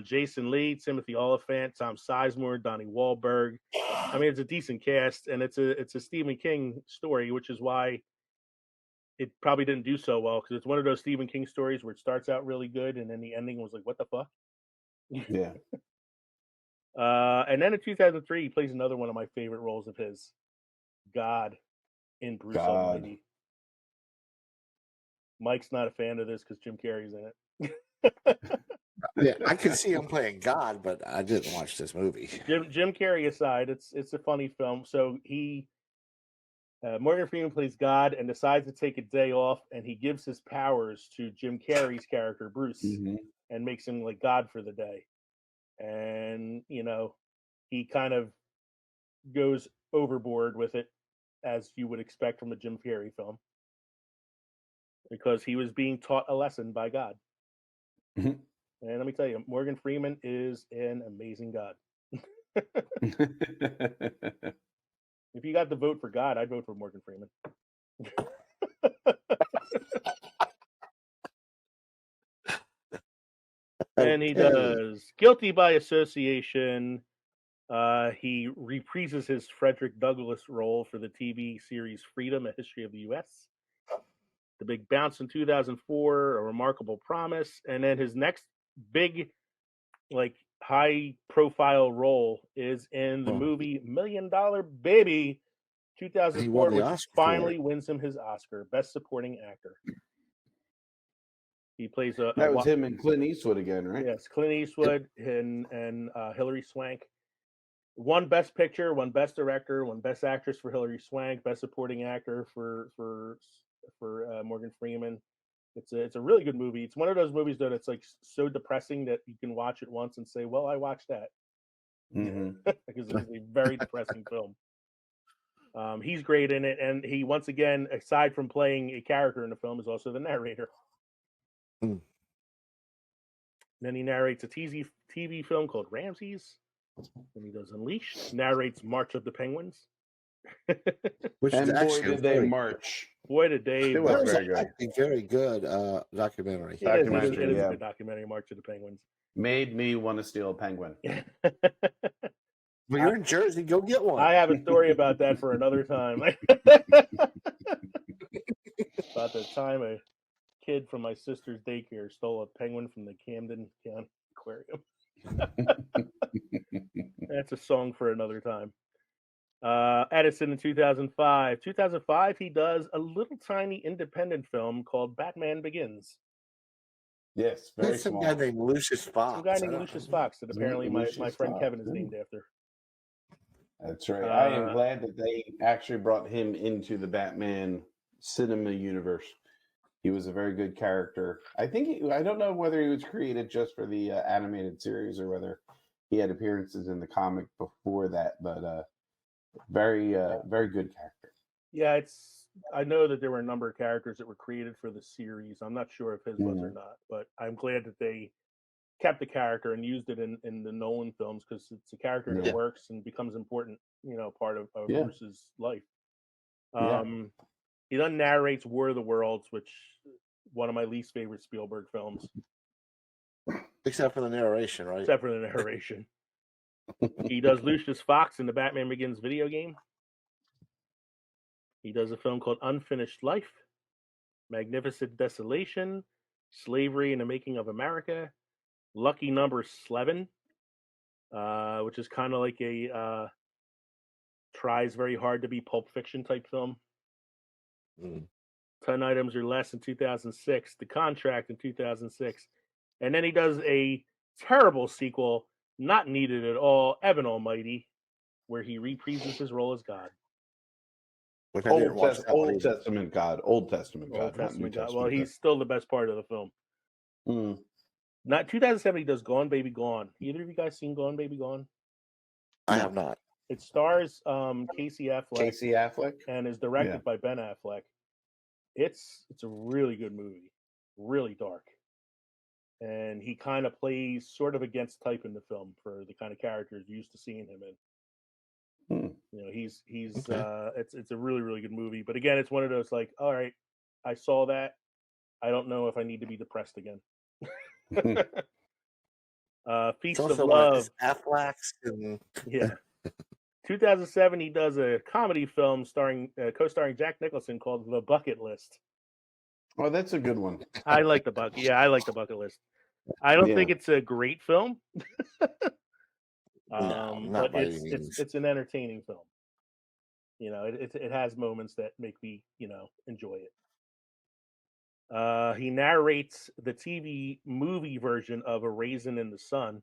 Jason Lee, Timothy Oliphant, Tom Sizemore, Donnie Wahlberg. I mean, it's a decent cast, and it's a Stephen King story, which is why it probably didn't do so well, because it's one of those Stephen King stories where it starts out really good, and then the ending was like, what the fuck? Yeah. And then in 2003, he plays another one of my favorite roles of his, God, in Bruce Almighty. Mike's not a fan of this because Jim Carrey's in it. Yeah, I could see him playing God, but I didn't watch this movie. Jim Carrey aside, it's a funny film. So Morgan Freeman plays God and decides to take a day off, and he gives his powers to Jim Carrey's character Bruce and makes him like God for the day. And he kind of goes overboard with it, as you would expect from a Jim Carrey film, because he was being taught a lesson by God. And let me tell you, Morgan Freeman is an amazing God. If you got the vote for God, I'd vote for Morgan Freeman. And he does Guilty by Association. He reprises his Frederick Douglass role for the TV series Freedom, A History of the U.S. The Big Bounce in 2004, A Remarkable Promise. And then his next big, like, high-profile role is in the movie $1 Million Baby, 2004, which finally wins him his Oscar, Best Supporting Actor. He plays that was him and Clint Eastwood again, right? Yes, Clint Eastwood and Hilary Swank. One Best Picture, one Best Director, one Best Actress for Hilary Swank, Best Supporting Actor for Morgan Freeman. It's a really good movie. It's one of those movies though that's like so depressing that you can watch it once and say, "Well, I watched that," because it's a very depressing film. He's great in it, and he once again, aside from playing a character in the film, is also the narrator. Then he narrates a TV film called Ramses. Then he does Unleashed. Narrates March of the Penguins. Which and is boy, actually did they march. Boy, did they. It was very good. A very good documentary. It is a good documentary, March of the Penguins. Made me want to steal a penguin. Well, you're in Jersey. Go get one. I have a story about that for another time. About the time a kid from my sister's daycare stole a penguin from the Camden County Aquarium. That's a song for another time. Edison in 2005. 2005, he does a little tiny independent film called Batman Begins. Yes, very That's some small. guy named Lucius Fox. Some guy named Lucius Fox that apparently my friend Kevin is named after. That's right. I am glad that they actually brought him into the Batman cinema universe. He was a very good character. I don't know whether he was created just for the animated series or whether he had appearances in the comic before that, but very good character. Yeah, it's I know that there were a number of characters that were created for the series. I'm not sure if his was or not, but I'm glad that they kept the character and used it in the Nolan films because it's a character that works and becomes important, part of Bruce's life. He then narrates War of the Worlds, which one of my least favorite Spielberg films. Except for the narration, right? Except for the narration. He does Lucius Fox in the Batman Begins video game. He does a film called Unfinished Life, Magnificent Desolation, Slavery and the Making of America, Lucky Number 11, which is kind of like a tries very hard to be Pulp Fiction type film. 10 Items or Less in 2006, The Contract in 2006. And then he does a terrible sequel, not needed at all, Evan Almighty, where he reprises his role as God. Old Testament God. Old Testament God. Well, he's still the best part of the film. Not 2007. He does Gone Baby Gone. Either of you guys seen Gone Baby Gone? I have not. It stars Casey Affleck. Casey Affleck, and is directed by Ben Affleck. It's a really good movie, really dark, and he kind of plays sort of against type in the film for the kind of characters you're used to seeing him in. He's it's a really, really good movie. But again, it's one of those like, all right, I saw that. I don't know if I need to be depressed again. Feast of Love. Affleck's and 2007, he does a comedy film co-starring Jack Nicholson called The Bucket List. Oh, that's a good one. I like The Bucket. Yeah, I like The Bucket List. I don't think it's a great film. But it's an entertaining film. It has moments that make me, enjoy it. He narrates the TV movie version of A Raisin in the Sun.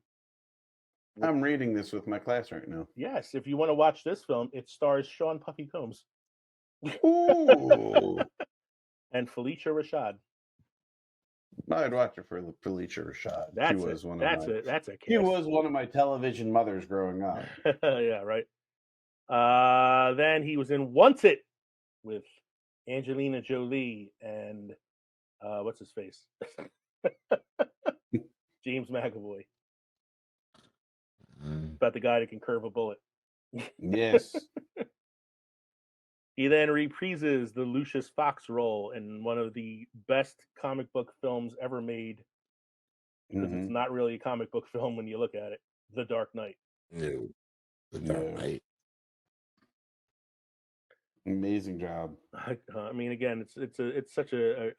I'm reading this with my class right now. Yes, if you want to watch this film, it stars Sean Puffy Combs. Ooh. And Felicia Rashad. I'd watch it for Felicia Rashad. That's a kiss. She was one of my television mothers growing up. Yeah, right. Then he was in Wanted with Angelina Jolie and what's his face? James McAvoy. About the guy that can curve a bullet. Yes. He then reprises the Lucius Fox role in one of the best comic book films ever made. Because it's not really a comic book film when you look at it. The Dark Knight. No. The Dark Knight. Amazing job. I mean, again, it's such a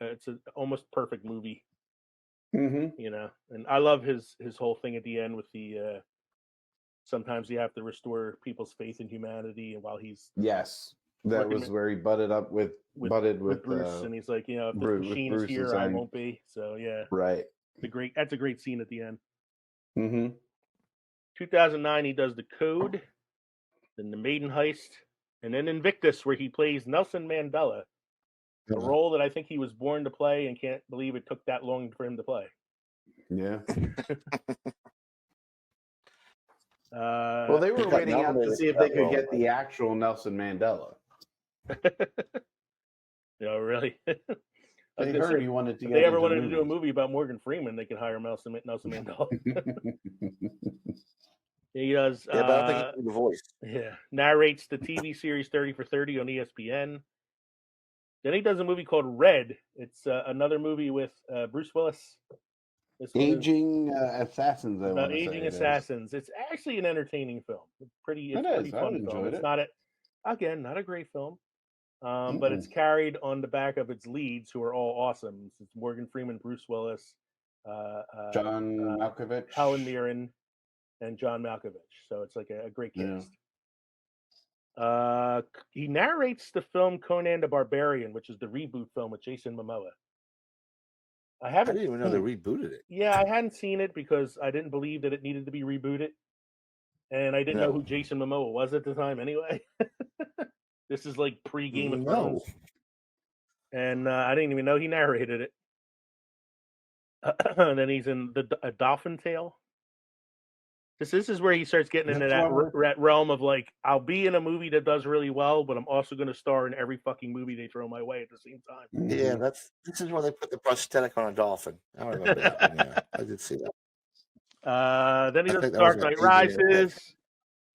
almost perfect movie. And I love his whole thing at the end with the sometimes you have to restore people's faith in humanity, and while he's that was where he butted with Bruce, and he's like, if this machine is here, I won't be. So right. That's a great scene at the end. 2009, he does The Code, then The Maiden Heist, and then Invictus, where he plays Nelson Mandela, a role that I think he was born to play, and can't believe it took that long for him to play. Yeah. Well, they were waiting out to see if they could get the actual Nelson Mandela. Really? They heard he wanted to. If they ever wanted to do a movie about Morgan Freeman, they could hire Nelson Mandela. He does. But I don't think he did the voice. Narrates the TV series 30 for 30 on ESPN. Then he does a movie called Red. It's another movie with Bruce Willis. Aging Assassins. About aging assassins. It's actually an entertaining film. It's pretty fun film. It's not a great film, but it's carried on the back of its leads, who are all awesome. It's Morgan Freeman, Bruce Willis, John Malkovich, Helen Mirren, and John Malkovich. So it's like a great cast. He narrates the film Conan the Barbarian, which is the reboot film with Jason Momoa. I didn't even know they rebooted it. Yeah, I hadn't seen it because I didn't believe that it needed to be rebooted. And I didn't know who Jason Momoa was at the time anyway. This is like pre-Game of Thrones. And I didn't even know he narrated it. And then he's in A Dolphin Tale. This is where he starts getting into that realm of like, I'll be in a movie that does really well, but I'm also going to star in every fucking movie they throw my way at the same time. Yeah, this is where they put the prosthetic on a dolphin. I remember that one. Yeah, I did see that. Then he does Dark Knight Rises.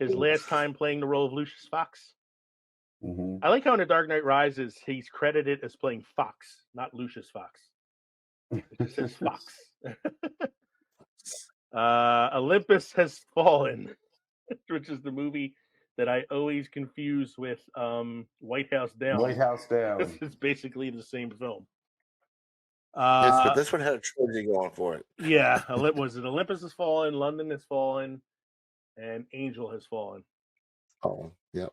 His last time playing the role of Lucius Fox. I like how in The Dark Knight Rises he's credited as playing Fox, not Lucius Fox. It just says Fox. Olympus Has Fallen, which is the movie that I always confuse with White House Down. White House Down. This is basically the same film. Yes, but this one had a trilogy going for it. Yeah, was it Olympus Has Fallen, London Has Fallen, and Angel Has Fallen. Oh, yep.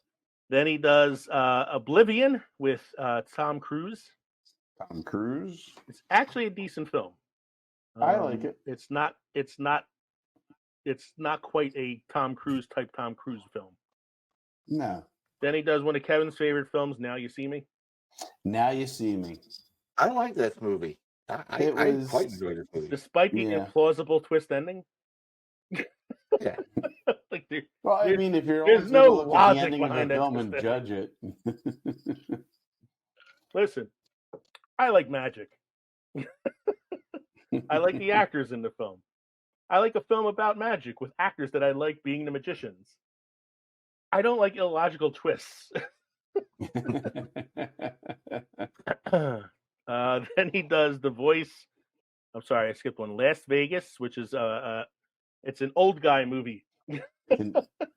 Then he does Oblivion with Tom Cruise. Tom Cruise. It's actually a decent film. I like it. It's not quite a Tom Cruise film. No. Then he does one of Kevin's favorite films, Now You See Me. Now You See Me. I like that movie. I quite enjoyed this movie. Despite the implausible twist ending. Yeah. Like well, I mean, if you're there's always no look at the logic ending of behind the that film and twist judge it. Listen, I like magic. I like the actors in the film. I like a film about magic with actors that I like being the magicians. I don't like illogical twists. Then he does the voice. I'm sorry, I skipped one. Las Vegas, which is it's an old guy movie.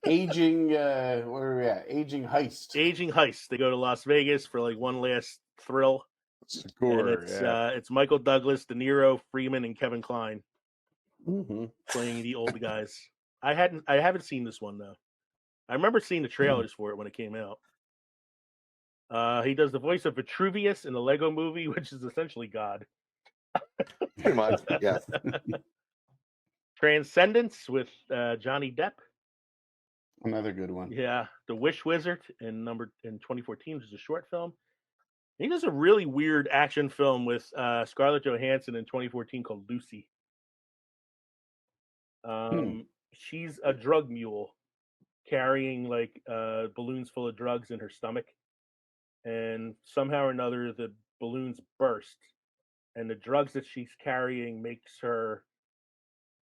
Aging, where are we at? Aging heist. Aging heist. They go to Las Vegas for like one last thrill. Score, and it's Michael Douglas, De Niro, Freeman, and Kevin Kline Mm-hmm. playing the old guys. I haven't seen this one though. I remember seeing the trailers for it when it came out. He does the voice of Vitruvius in the Lego Movie, which is essentially God. Pretty much, yes. Transcendence with Johnny Depp. Another good one. Yeah, The Wish Wizard in 2014, which is a short film. He does a really weird action film with Scarlett Johansson in 2014 called Lucy. She's a drug mule carrying like balloons full of drugs in her stomach, and somehow or another the balloons burst, and the drugs that she's carrying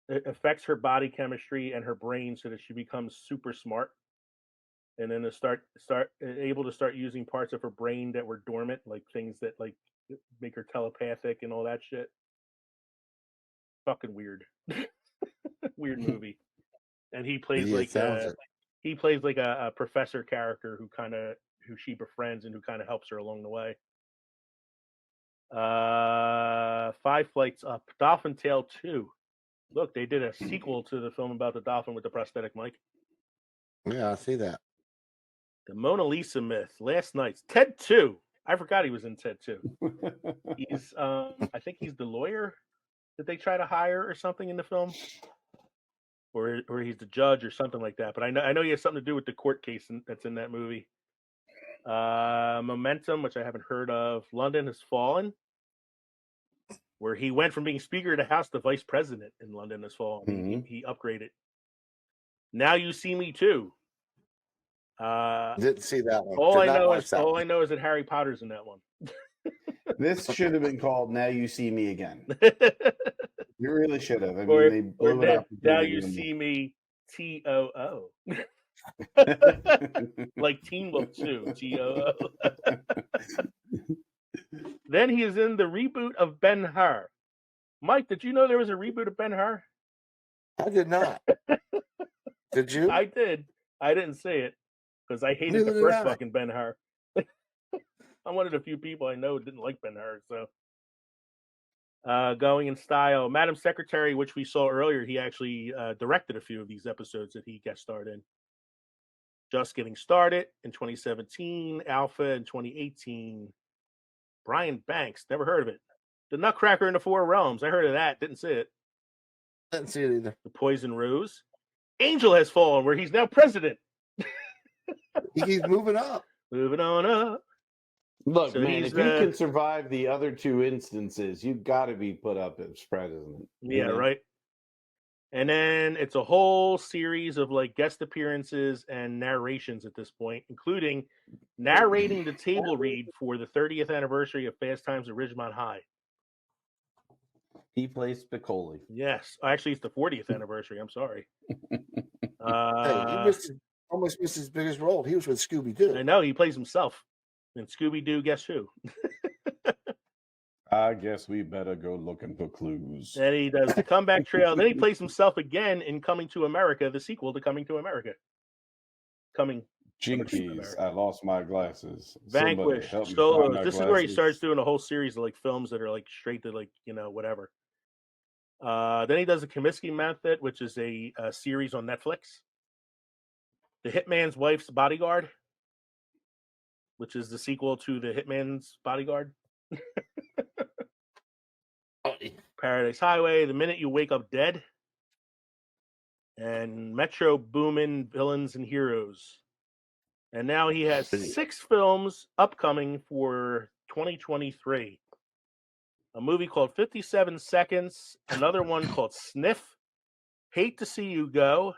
it affects her body chemistry and her brain so that she becomes super smart, and then to start able to start using parts of her brain that were dormant, like things that like make her telepathic and all that shit. Fucking weird. Weird movie. And he plays he plays like a professor character who she befriends and who kind of helps her along the way. 5 Flights Up, Dolphin Tale 2. Look, they did a sequel to the film about the dolphin with the prosthetic Mike. Yeah, I see that. The Mona Lisa Myth, Last Nights, Ted 2. I forgot he was in Ted 2. He's I think he's the lawyer that they try to hire or something in the film. Or he's the judge or something like that. But I know he has something to do with the court case that's in that movie. Momentum, which I haven't heard of. London Has Fallen, where he went from being Speaker of the House to Vice President in London Has Fallen. Mm-hmm. He upgraded. Now You See Me Too. Didn't see that one. All I know is that Harry Potter's in that one. This should have been called Now You See Me Again. You really should have. I mean, they blew it up. Now You See Me TOO. Like Teen Wolf 2, TOO. Then he is in the reboot of Ben-Hur. Mike, did you know there was a reboot of Ben-Hur? I did not. Did you? I did. I didn't see it because I hated the first fucking Ben-Hur. I'm one of the few people I know who didn't like Ben-Hur. So, going in style, Madam Secretary, which we saw earlier, he actually directed a few of these episodes that he guest starred in. Just Getting Started in 2017, Alpha in 2018. Brian Banks, never heard of it. The Nutcracker in the Four Realms, I heard of that, didn't see it. Didn't see it either. The Poison Rose. Angel Has Fallen, where he's now president. He's moving up. Moving on up. Look, so man, if you can survive the other 2 instances, you've got to be put up as president. Yeah, right. And then it's a whole series of like guest appearances and narrations at this point, including narrating the table read for the 30th anniversary of Fast Times at Ridgemont High. He plays Piccoli. Yes. Actually, it's the 40th anniversary. I'm sorry. Hey, you almost missed his biggest role. He was with Scooby-Doo. I know. He plays himself. And Scooby-Doo, guess who? I guess we better go looking for clues. Then he does the comeback trail. Then he plays himself again in Coming to America, the sequel to Coming to America. Jinkies, I lost my glasses. Vanquish, Solos. This is where he starts doing a whole series of like films that are like straight to like, whatever. Then he does the Comiskey Method, which is a series on Netflix. The Hitman's Wife's Bodyguard, which is the sequel to The Hitman's Bodyguard. Paradise Highway, The Minute You Wake Up Dead, and Metro Boomin' Villains and Heroes. And now he has 6 films upcoming for 2023. A movie called 57 Seconds, another one called Sniff, Hate to See You Go,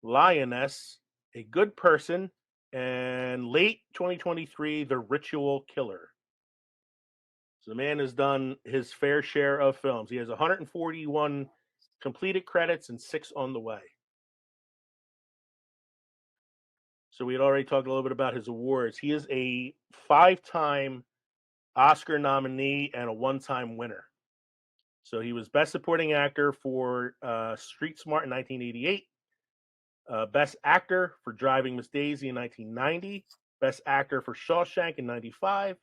Lioness, A Good Person, and late 2023, The Ritual Killer. So the man has done his fair share of films. He has 141 completed credits and 6 on the way. So we had already talked a little bit about his awards. He is a 5-time Oscar nominee and a 1-time winner. So he was Best Supporting Actor for Street Smart in 1988, Best Actor for Driving Miss Daisy in 1990, Best Actor for Shawshank in 95.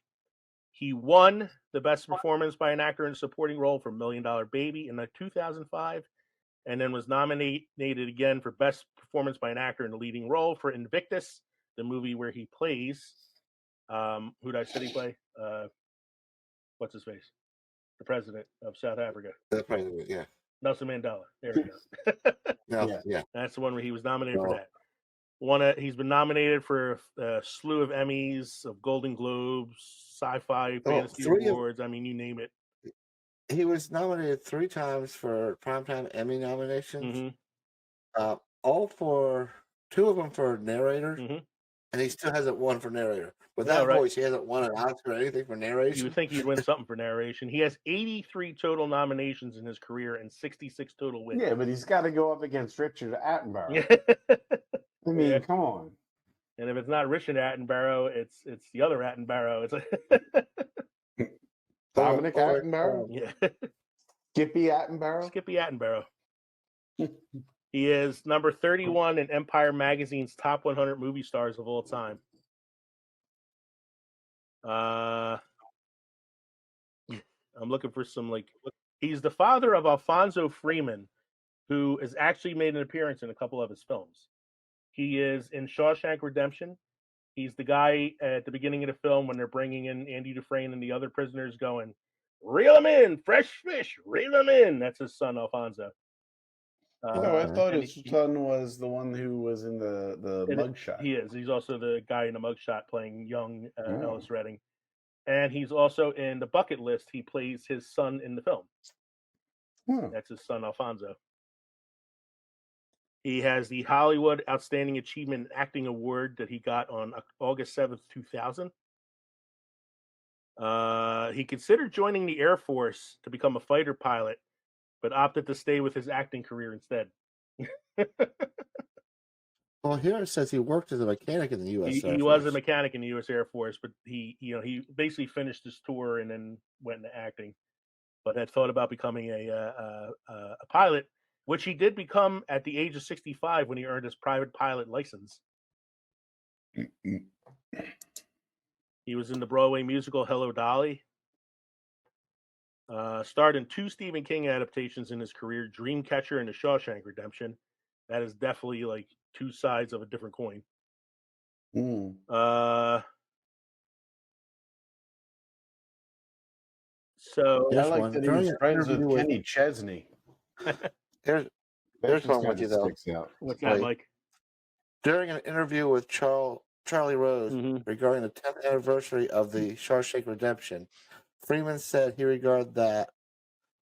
He won the Best Performance by an Actor in a Supporting Role for $1 Million Baby in 2005, and then was nominated again for Best Performance by an Actor in a Leading Role for Invictus, the movie where he plays, who did I say he play? What's his face? The president of South Africa. The president, yeah. Nelson Mandela. There we go. Yeah. That's the one where he was nominated for that. He's been nominated for a slew of Emmys, of Golden Globes, Sci-Fi, Fantasy Awards. I mean, you name it. He was nominated 3 times for Primetime Emmy nominations. All for 2 of them for narrator, and he still hasn't won for narrator. With that voice, he hasn't won an Oscar or anything for narration. You would think he'd win something for narration. He has 83 total nominations in his career and 66 total wins. Yeah, but he's got to go up against Richard Attenborough. I mean, come on. And if it's not Richard Attenborough, it's the other Attenborough. It's like Dominic Attenborough? Yeah. Skippy Attenborough? Skippy Attenborough. He is number 31 in Empire Magazine's top 100 movie stars of all time. I'm looking for some he's the father of Alfonso Freeman, who has actually made an appearance in a couple of his films. He is in Shawshank Redemption. He's the guy at the beginning of the film when they're bringing in Andy Dufresne and the other prisoners going, "Reel him in, fresh fish, reel him in." That's his son, Alfonso. I thought his son was the one who was in the mugshot. He is. He's also the guy in the mugshot playing young Ellis Redding. And he's also in The Bucket List. He plays his son in the film. That's his son, Alfonso. He has the Hollywood Outstanding Achievement in Acting Award that he got on August 7th, 2000. He considered joining the Air Force to become a fighter pilot, but opted to stay with his acting career instead. Well, here it says he worked as a mechanic in the U.S. Air Force. He was a mechanic in the U.S. Air Force, but he basically finished his tour and then went into acting, but had thought about becoming a pilot, which he did become at the age of 65 when he earned his private pilot license. He was in the Broadway musical Hello, Dolly. Starred in 2 Stephen King adaptations in his career, Dreamcatcher and The Shawshank Redemption. That is definitely like 2 sides of a different coin. So I like that he was friends with Kenny Chesney. There's one with you though. What's that, Mike? During an interview with Charlie Rose regarding the 10th anniversary of the Shawshank Redemption, Freeman said he regarded that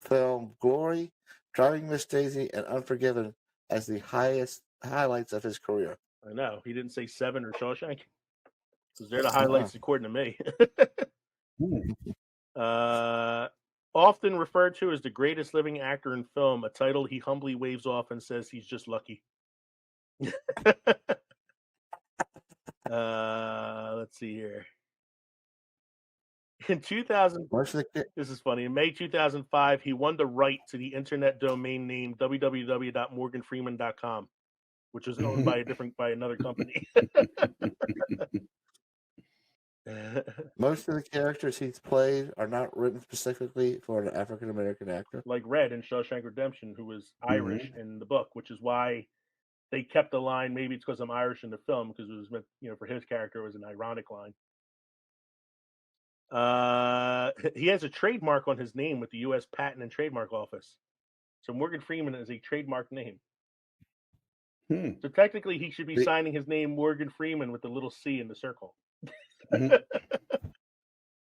film glory, Driving Miss Daisy and Unforgiven as the highlights of his career. I know. He didn't say Seven or Shawshank. Because they're the highlights according to me. Often referred to as the greatest living actor in film, a title he humbly waves off and says he's just lucky. Let's see here. In 2000, this is funny. In May 2005, he won the right to the internet domain name www.morganfreeman.com, which was owned by another company. Most of the characters he's played are not written specifically for an African American actor. Like Red in Shawshank Redemption, who was Irish in the book, which is why they kept the line. Maybe it's because I'm Irish in the film, because it was meant, for his character, it was an ironic line. He has a trademark on his name with the U.S. Patent and Trademark Office. So Morgan Freeman is a trademark name. So technically, he should be signing his name Morgan Freeman with the little C in the circle. Is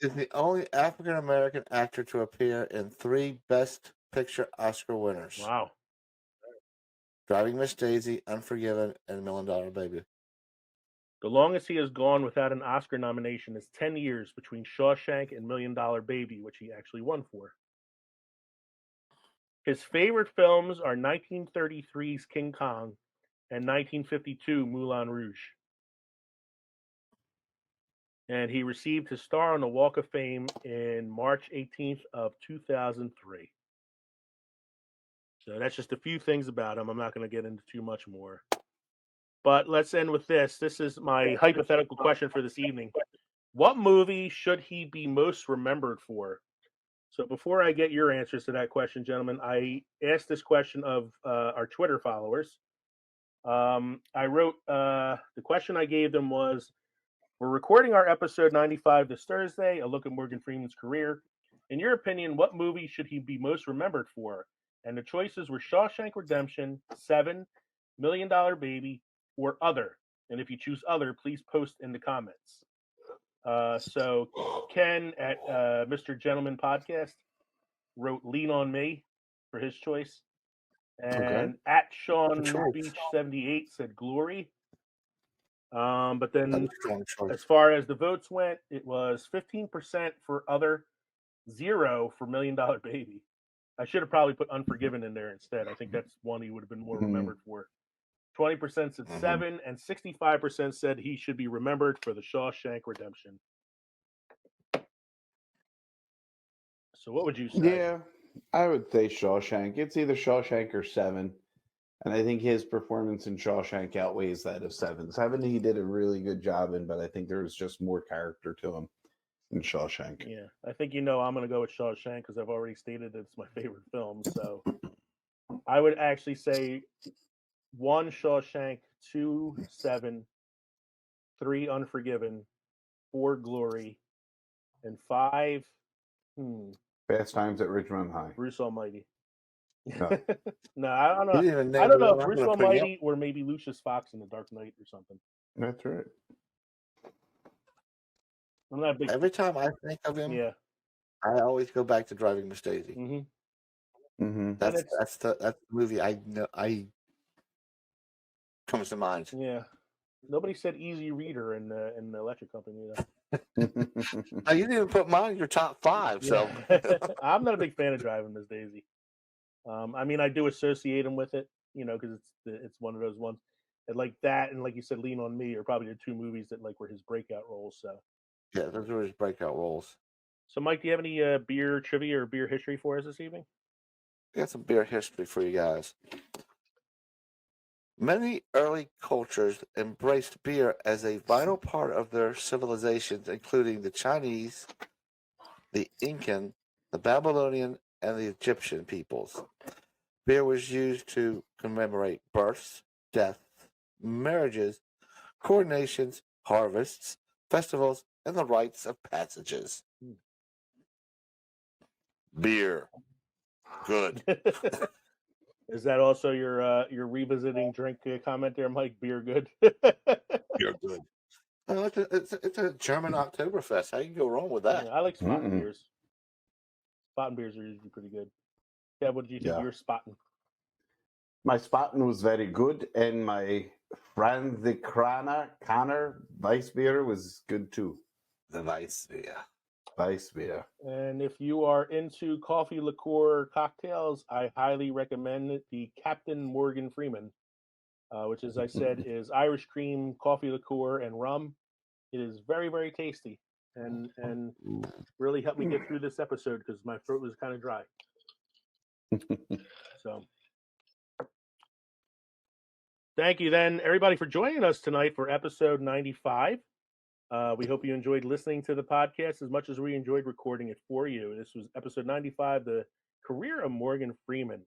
the only African American actor to appear in 3 Best Picture Oscar winners. Wow. Driving Miss Daisy, Unforgiven, and $1 Million Baby. The longest he has gone without an Oscar nomination is 10 years between Shawshank and $1 Million Baby, which he actually won for. His favorite films are 1933's King Kong and 1952 Moulin Rouge. And he received his star on the Walk of Fame in March 18th of 2003. So that's just a few things about him. I'm not going to get into too much more. But let's end with this. This is my hypothetical question for this evening. What movie should he be most remembered for? So before I get your answers to that question, gentlemen, I asked this question of our Twitter followers. I wrote, the question I gave them was, we're recording our episode 95 this Thursday, a look at Morgan Freeman's career. In your opinion, what movie should he be most remembered for? And the choices were Shawshank Redemption, Seven, $1 Million Baby, or Other. And if you choose Other, please post in the comments. So Ken at Mr. Gentleman Podcast wrote Lean on Me for his choice. And at Sean Beach 78 said Glory. But then as far as the votes went, it was 15% for Other, 0 for $1 Million Baby. I should have probably put Unforgiven in there instead. I think that's one he would have been more remembered for. 20% said Seven, and 65% said he should be remembered for the Shawshank Redemption. So what would you say? Yeah, I would say Shawshank. It's either Shawshank or Seven. And I think his performance in Shawshank outweighs that of Seven. Seven, he did a really good job in, but I think there's just more character to him in Shawshank. Yeah, I think I'm going to go with Shawshank because I've already stated that it's my favorite film. So I would actually say 1 Shawshank, 2 Seven, 3 Unforgiven, 4 Glory, and 5 Fast Times at Ridgemont High. Bruce Almighty. No, no, I don't know. I don't know if Bruce Almighty or maybe Lucius Fox in The Dark Knight or something. That's right. I'm not big. Every time I think of him, I always go back to Driving Miss Daisy. That's the movie I know comes to mind. Yeah, nobody said Easy Reader in the Electric Company. You didn't even put mine in your top 5, so I'm not a big fan of Driving Miss Daisy. I mean, I do associate him with it, because it's one of those ones. And like that, and like you said, Lean on Me are probably the 2 movies that were his breakout roles. So yeah, those were his breakout roles. So, Mike, do you have any beer trivia or beer history for us this evening? I got some beer history for you guys. Many early cultures embraced beer as a vital part of their civilizations, including the Chinese, the Incan, the Babylonian, and the Egyptian peoples. Beer was used to commemorate births, deaths, marriages, coronations, harvests, festivals, and the rites of passages. Beer. Good. Is that also your revisiting drink comment there, Mike? Beer good? Beer good. Oh, it's a German Oktoberfest. How you go wrong with that? Yeah, I like Spaten beers. Spaten beers are usually pretty good. Kev, what did you think Yeah. you were spotting? My spotting was very good, and my Connor Weiss beer was good too. The Weiss beer. Weiss beer. And if you are into coffee liqueur cocktails, I highly recommend the Captain Morgan Freeman, which, as I said, is Irish cream, coffee liqueur, and rum. It is very, very tasty, and really helped me get through this episode because my throat was kind of dry. So, thank you, then, everybody, for joining us tonight for episode 95. We hope you enjoyed listening to the podcast as much as we enjoyed recording it for you. This was episode 95, The Career of Morgan Freeman.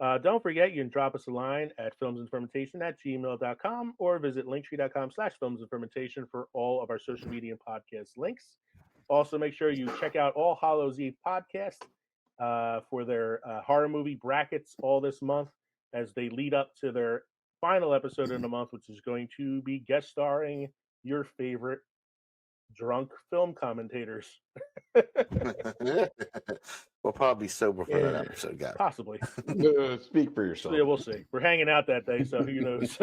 Don't forget, you can drop us a line at filmsandfermentation@gmail.com or visit linktree.com/filmsandfermentation for all of our social media and podcast links. Also, make sure you check out All Hallows Eve podcast for their horror movie brackets all this month as they lead up to their final episode in the month, which is going to be guest starring your favorite drunk film commentators. We'll probably be sober for that episode, guys. Possibly. Speak for yourself. Yeah, we'll see. We're hanging out that day, so who knows?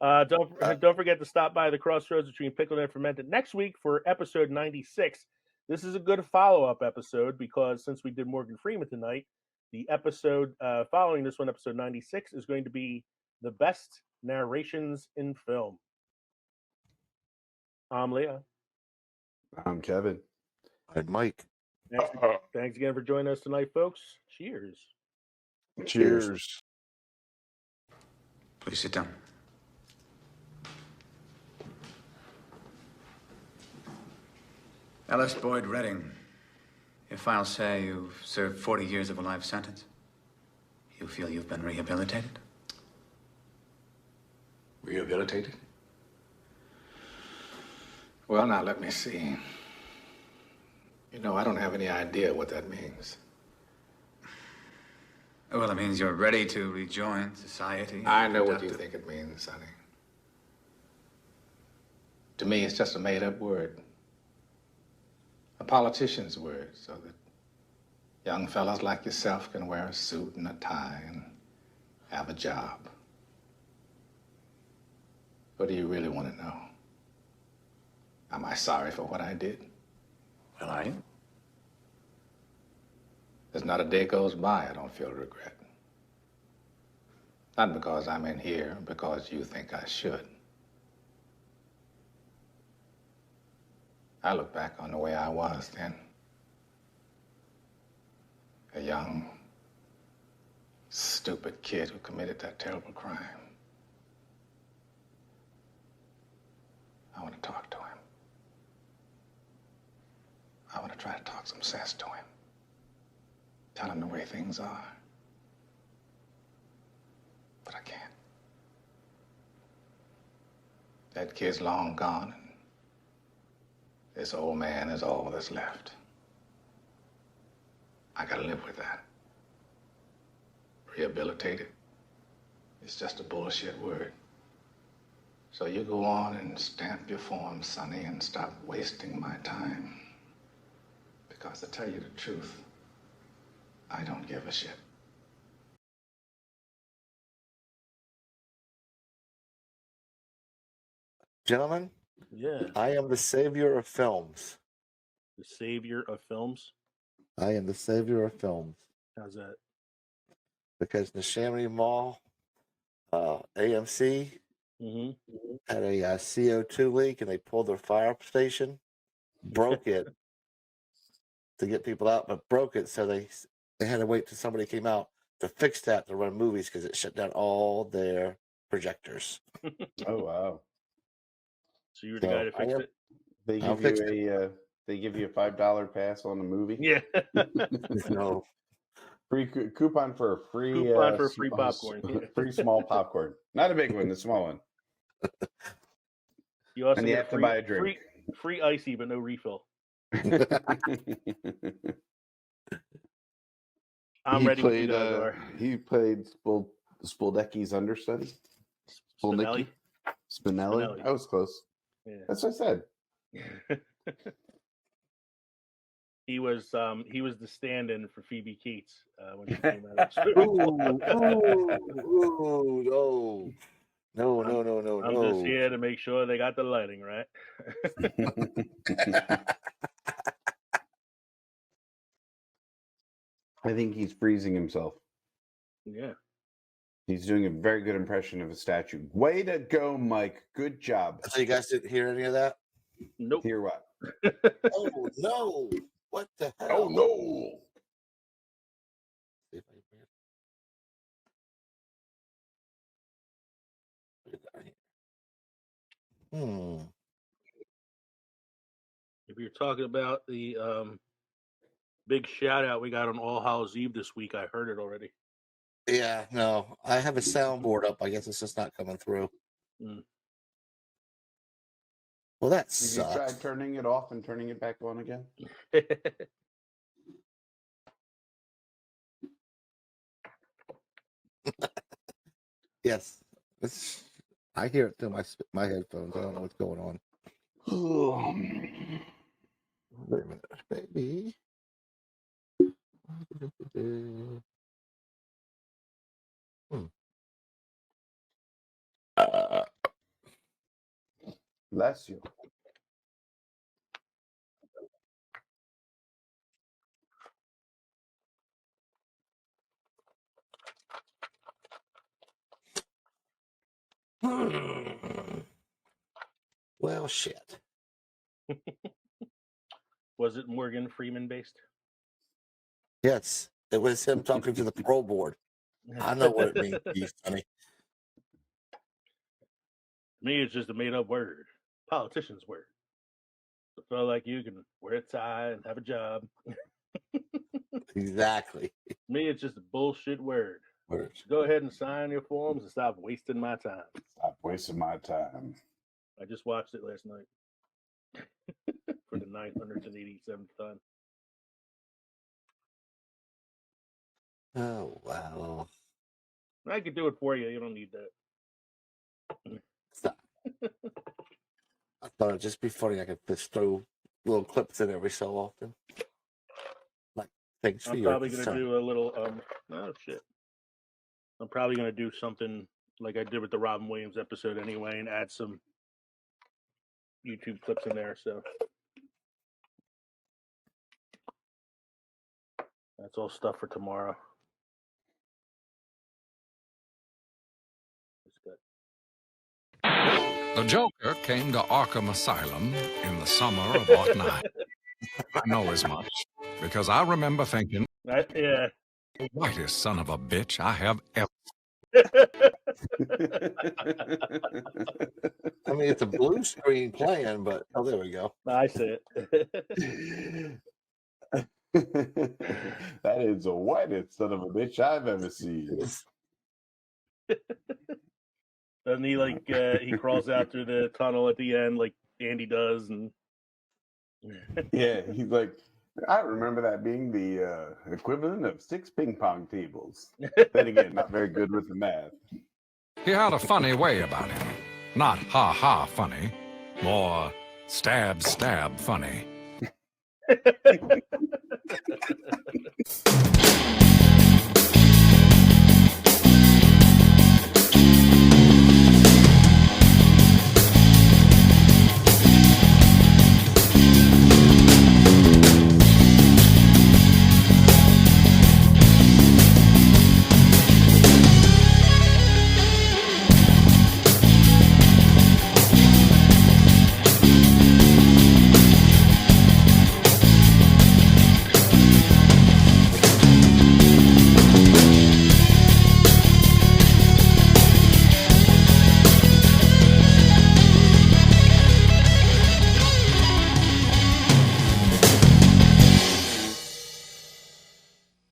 Don't forget to stop by the crossroads between pickled and fermented next week for episode 96. This is a good follow-up episode because since we did Morgan Freeman tonight, the episode following this one, episode 96, is going to be the best narrations in film. I'm Leah. I'm Kevin. I'm Mike. Thanks again for joining us tonight, folks. Cheers. Cheers. Please sit down. Ellis Boyd Redding, your files say you've served 40 years of a life sentence. You feel you've been rehabilitated? Rehabilitated? Well, now, let me see. You know, I don't have any idea what that means. Well, it means you're ready to rejoin society. I know what you think it means, Sonny. To me, it's just a made-up word. A politician's word, so that young fellas like yourself can wear a suit and a tie and have a job. What do you really want to know? Am I sorry for what I did? Well, I am. There's not a day goes by I don't feel regret. Not because I'm in here, because you think I should. I look back on the way I was then. A young, stupid kid who committed that terrible crime. I want to talk to him. I want to try to talk some sense to him. Tell him the way things are. But I can't. That kid's long gone, and this old man is all that's left. I gotta live with that. Rehabilitated. It's just a bullshit word. So you go on and stamp your form, Sonny, and stop wasting my time. Because to tell you the truth, I don't give a shit. Gentlemen, yeah, I am the savior of films. The savior of films? I am the savior of films. How's that? Because the Chamonix Mall, AMC, had a CO2 leak and they pulled their fire station, broke it to get people out, but broke it so they had to wait till somebody came out to fix that to run movies because it shut down all their projectors. Oh, wow. So you were the guy to fix it? They give you a $5 pass on the movie? Yeah. No. Free coupon for a free free popcorn. Yeah. Free small popcorn. Not a big one, the small one. You also And you get have to buy a drink. Free icy, but no refill. I'm ready when you guys are. He played Spoldecki's understudy. Spinelli? Spinelli. I was close. Yeah. That's what I said. He was the stand-in for Phoebe Keats when she came out. No. I'm just here to make sure they got the lighting right. I think he's freezing himself. Yeah. He's doing a very good impression of a statue. Way to go, Mike. Good job. So you guys didn't hear any of that? Nope. Hear what? Oh, no. What the hell? Oh, no. See if I can bring it. If you're talking about the big shout out we got on All Hallows Eve this week, I heard it already. Yeah, no. I have a soundboard up. I guess it's just not coming through. Well, that Did you sucks. try turning it off and turning it back on again? Yes. I hear it through my headphones. I don't know what's going on. Wait a minute, baby. Bless you. Well, shit. Was it Morgan Freeman based? Yes, it was him talking to the pro board. I know what it means to be funny. To me, it's just a made up word. Politician's word. So feel like you can wear a tie and have a job. Exactly. To me, it's just a bullshit word. Words. Go ahead and sign your forms and stop wasting my time. Stop wasting my time. I just watched it last night for the 987th time. Oh, wow. I could do it for you. You don't need that. Stop. I thought it'd just be funny. I could just throw little clips in every so often. Like, thanks for I'm your probably going to concern. do a little, oh shit. I'm probably going to do something like I did with the Robin Williams episode anyway and add some YouTube clips in there. So that's all stuff for tomorrow. The Joker came to Arkham Asylum in the summer of '09. I know as much because I remember thinking, yeah, the whitest son of a bitch I have ever. I mean, it's a blue screen playing, but oh, there we go. I see it. That is the whitest son of a bitch I've ever seen. Doesn't he like he crawls out through the tunnel at the end like Andy does, and Yeah, he's like, I remember that being the equivalent of 6 ping pong tables. Then again, not very good with the math. He had a funny way about him. Not ha-ha funny, more stab funny.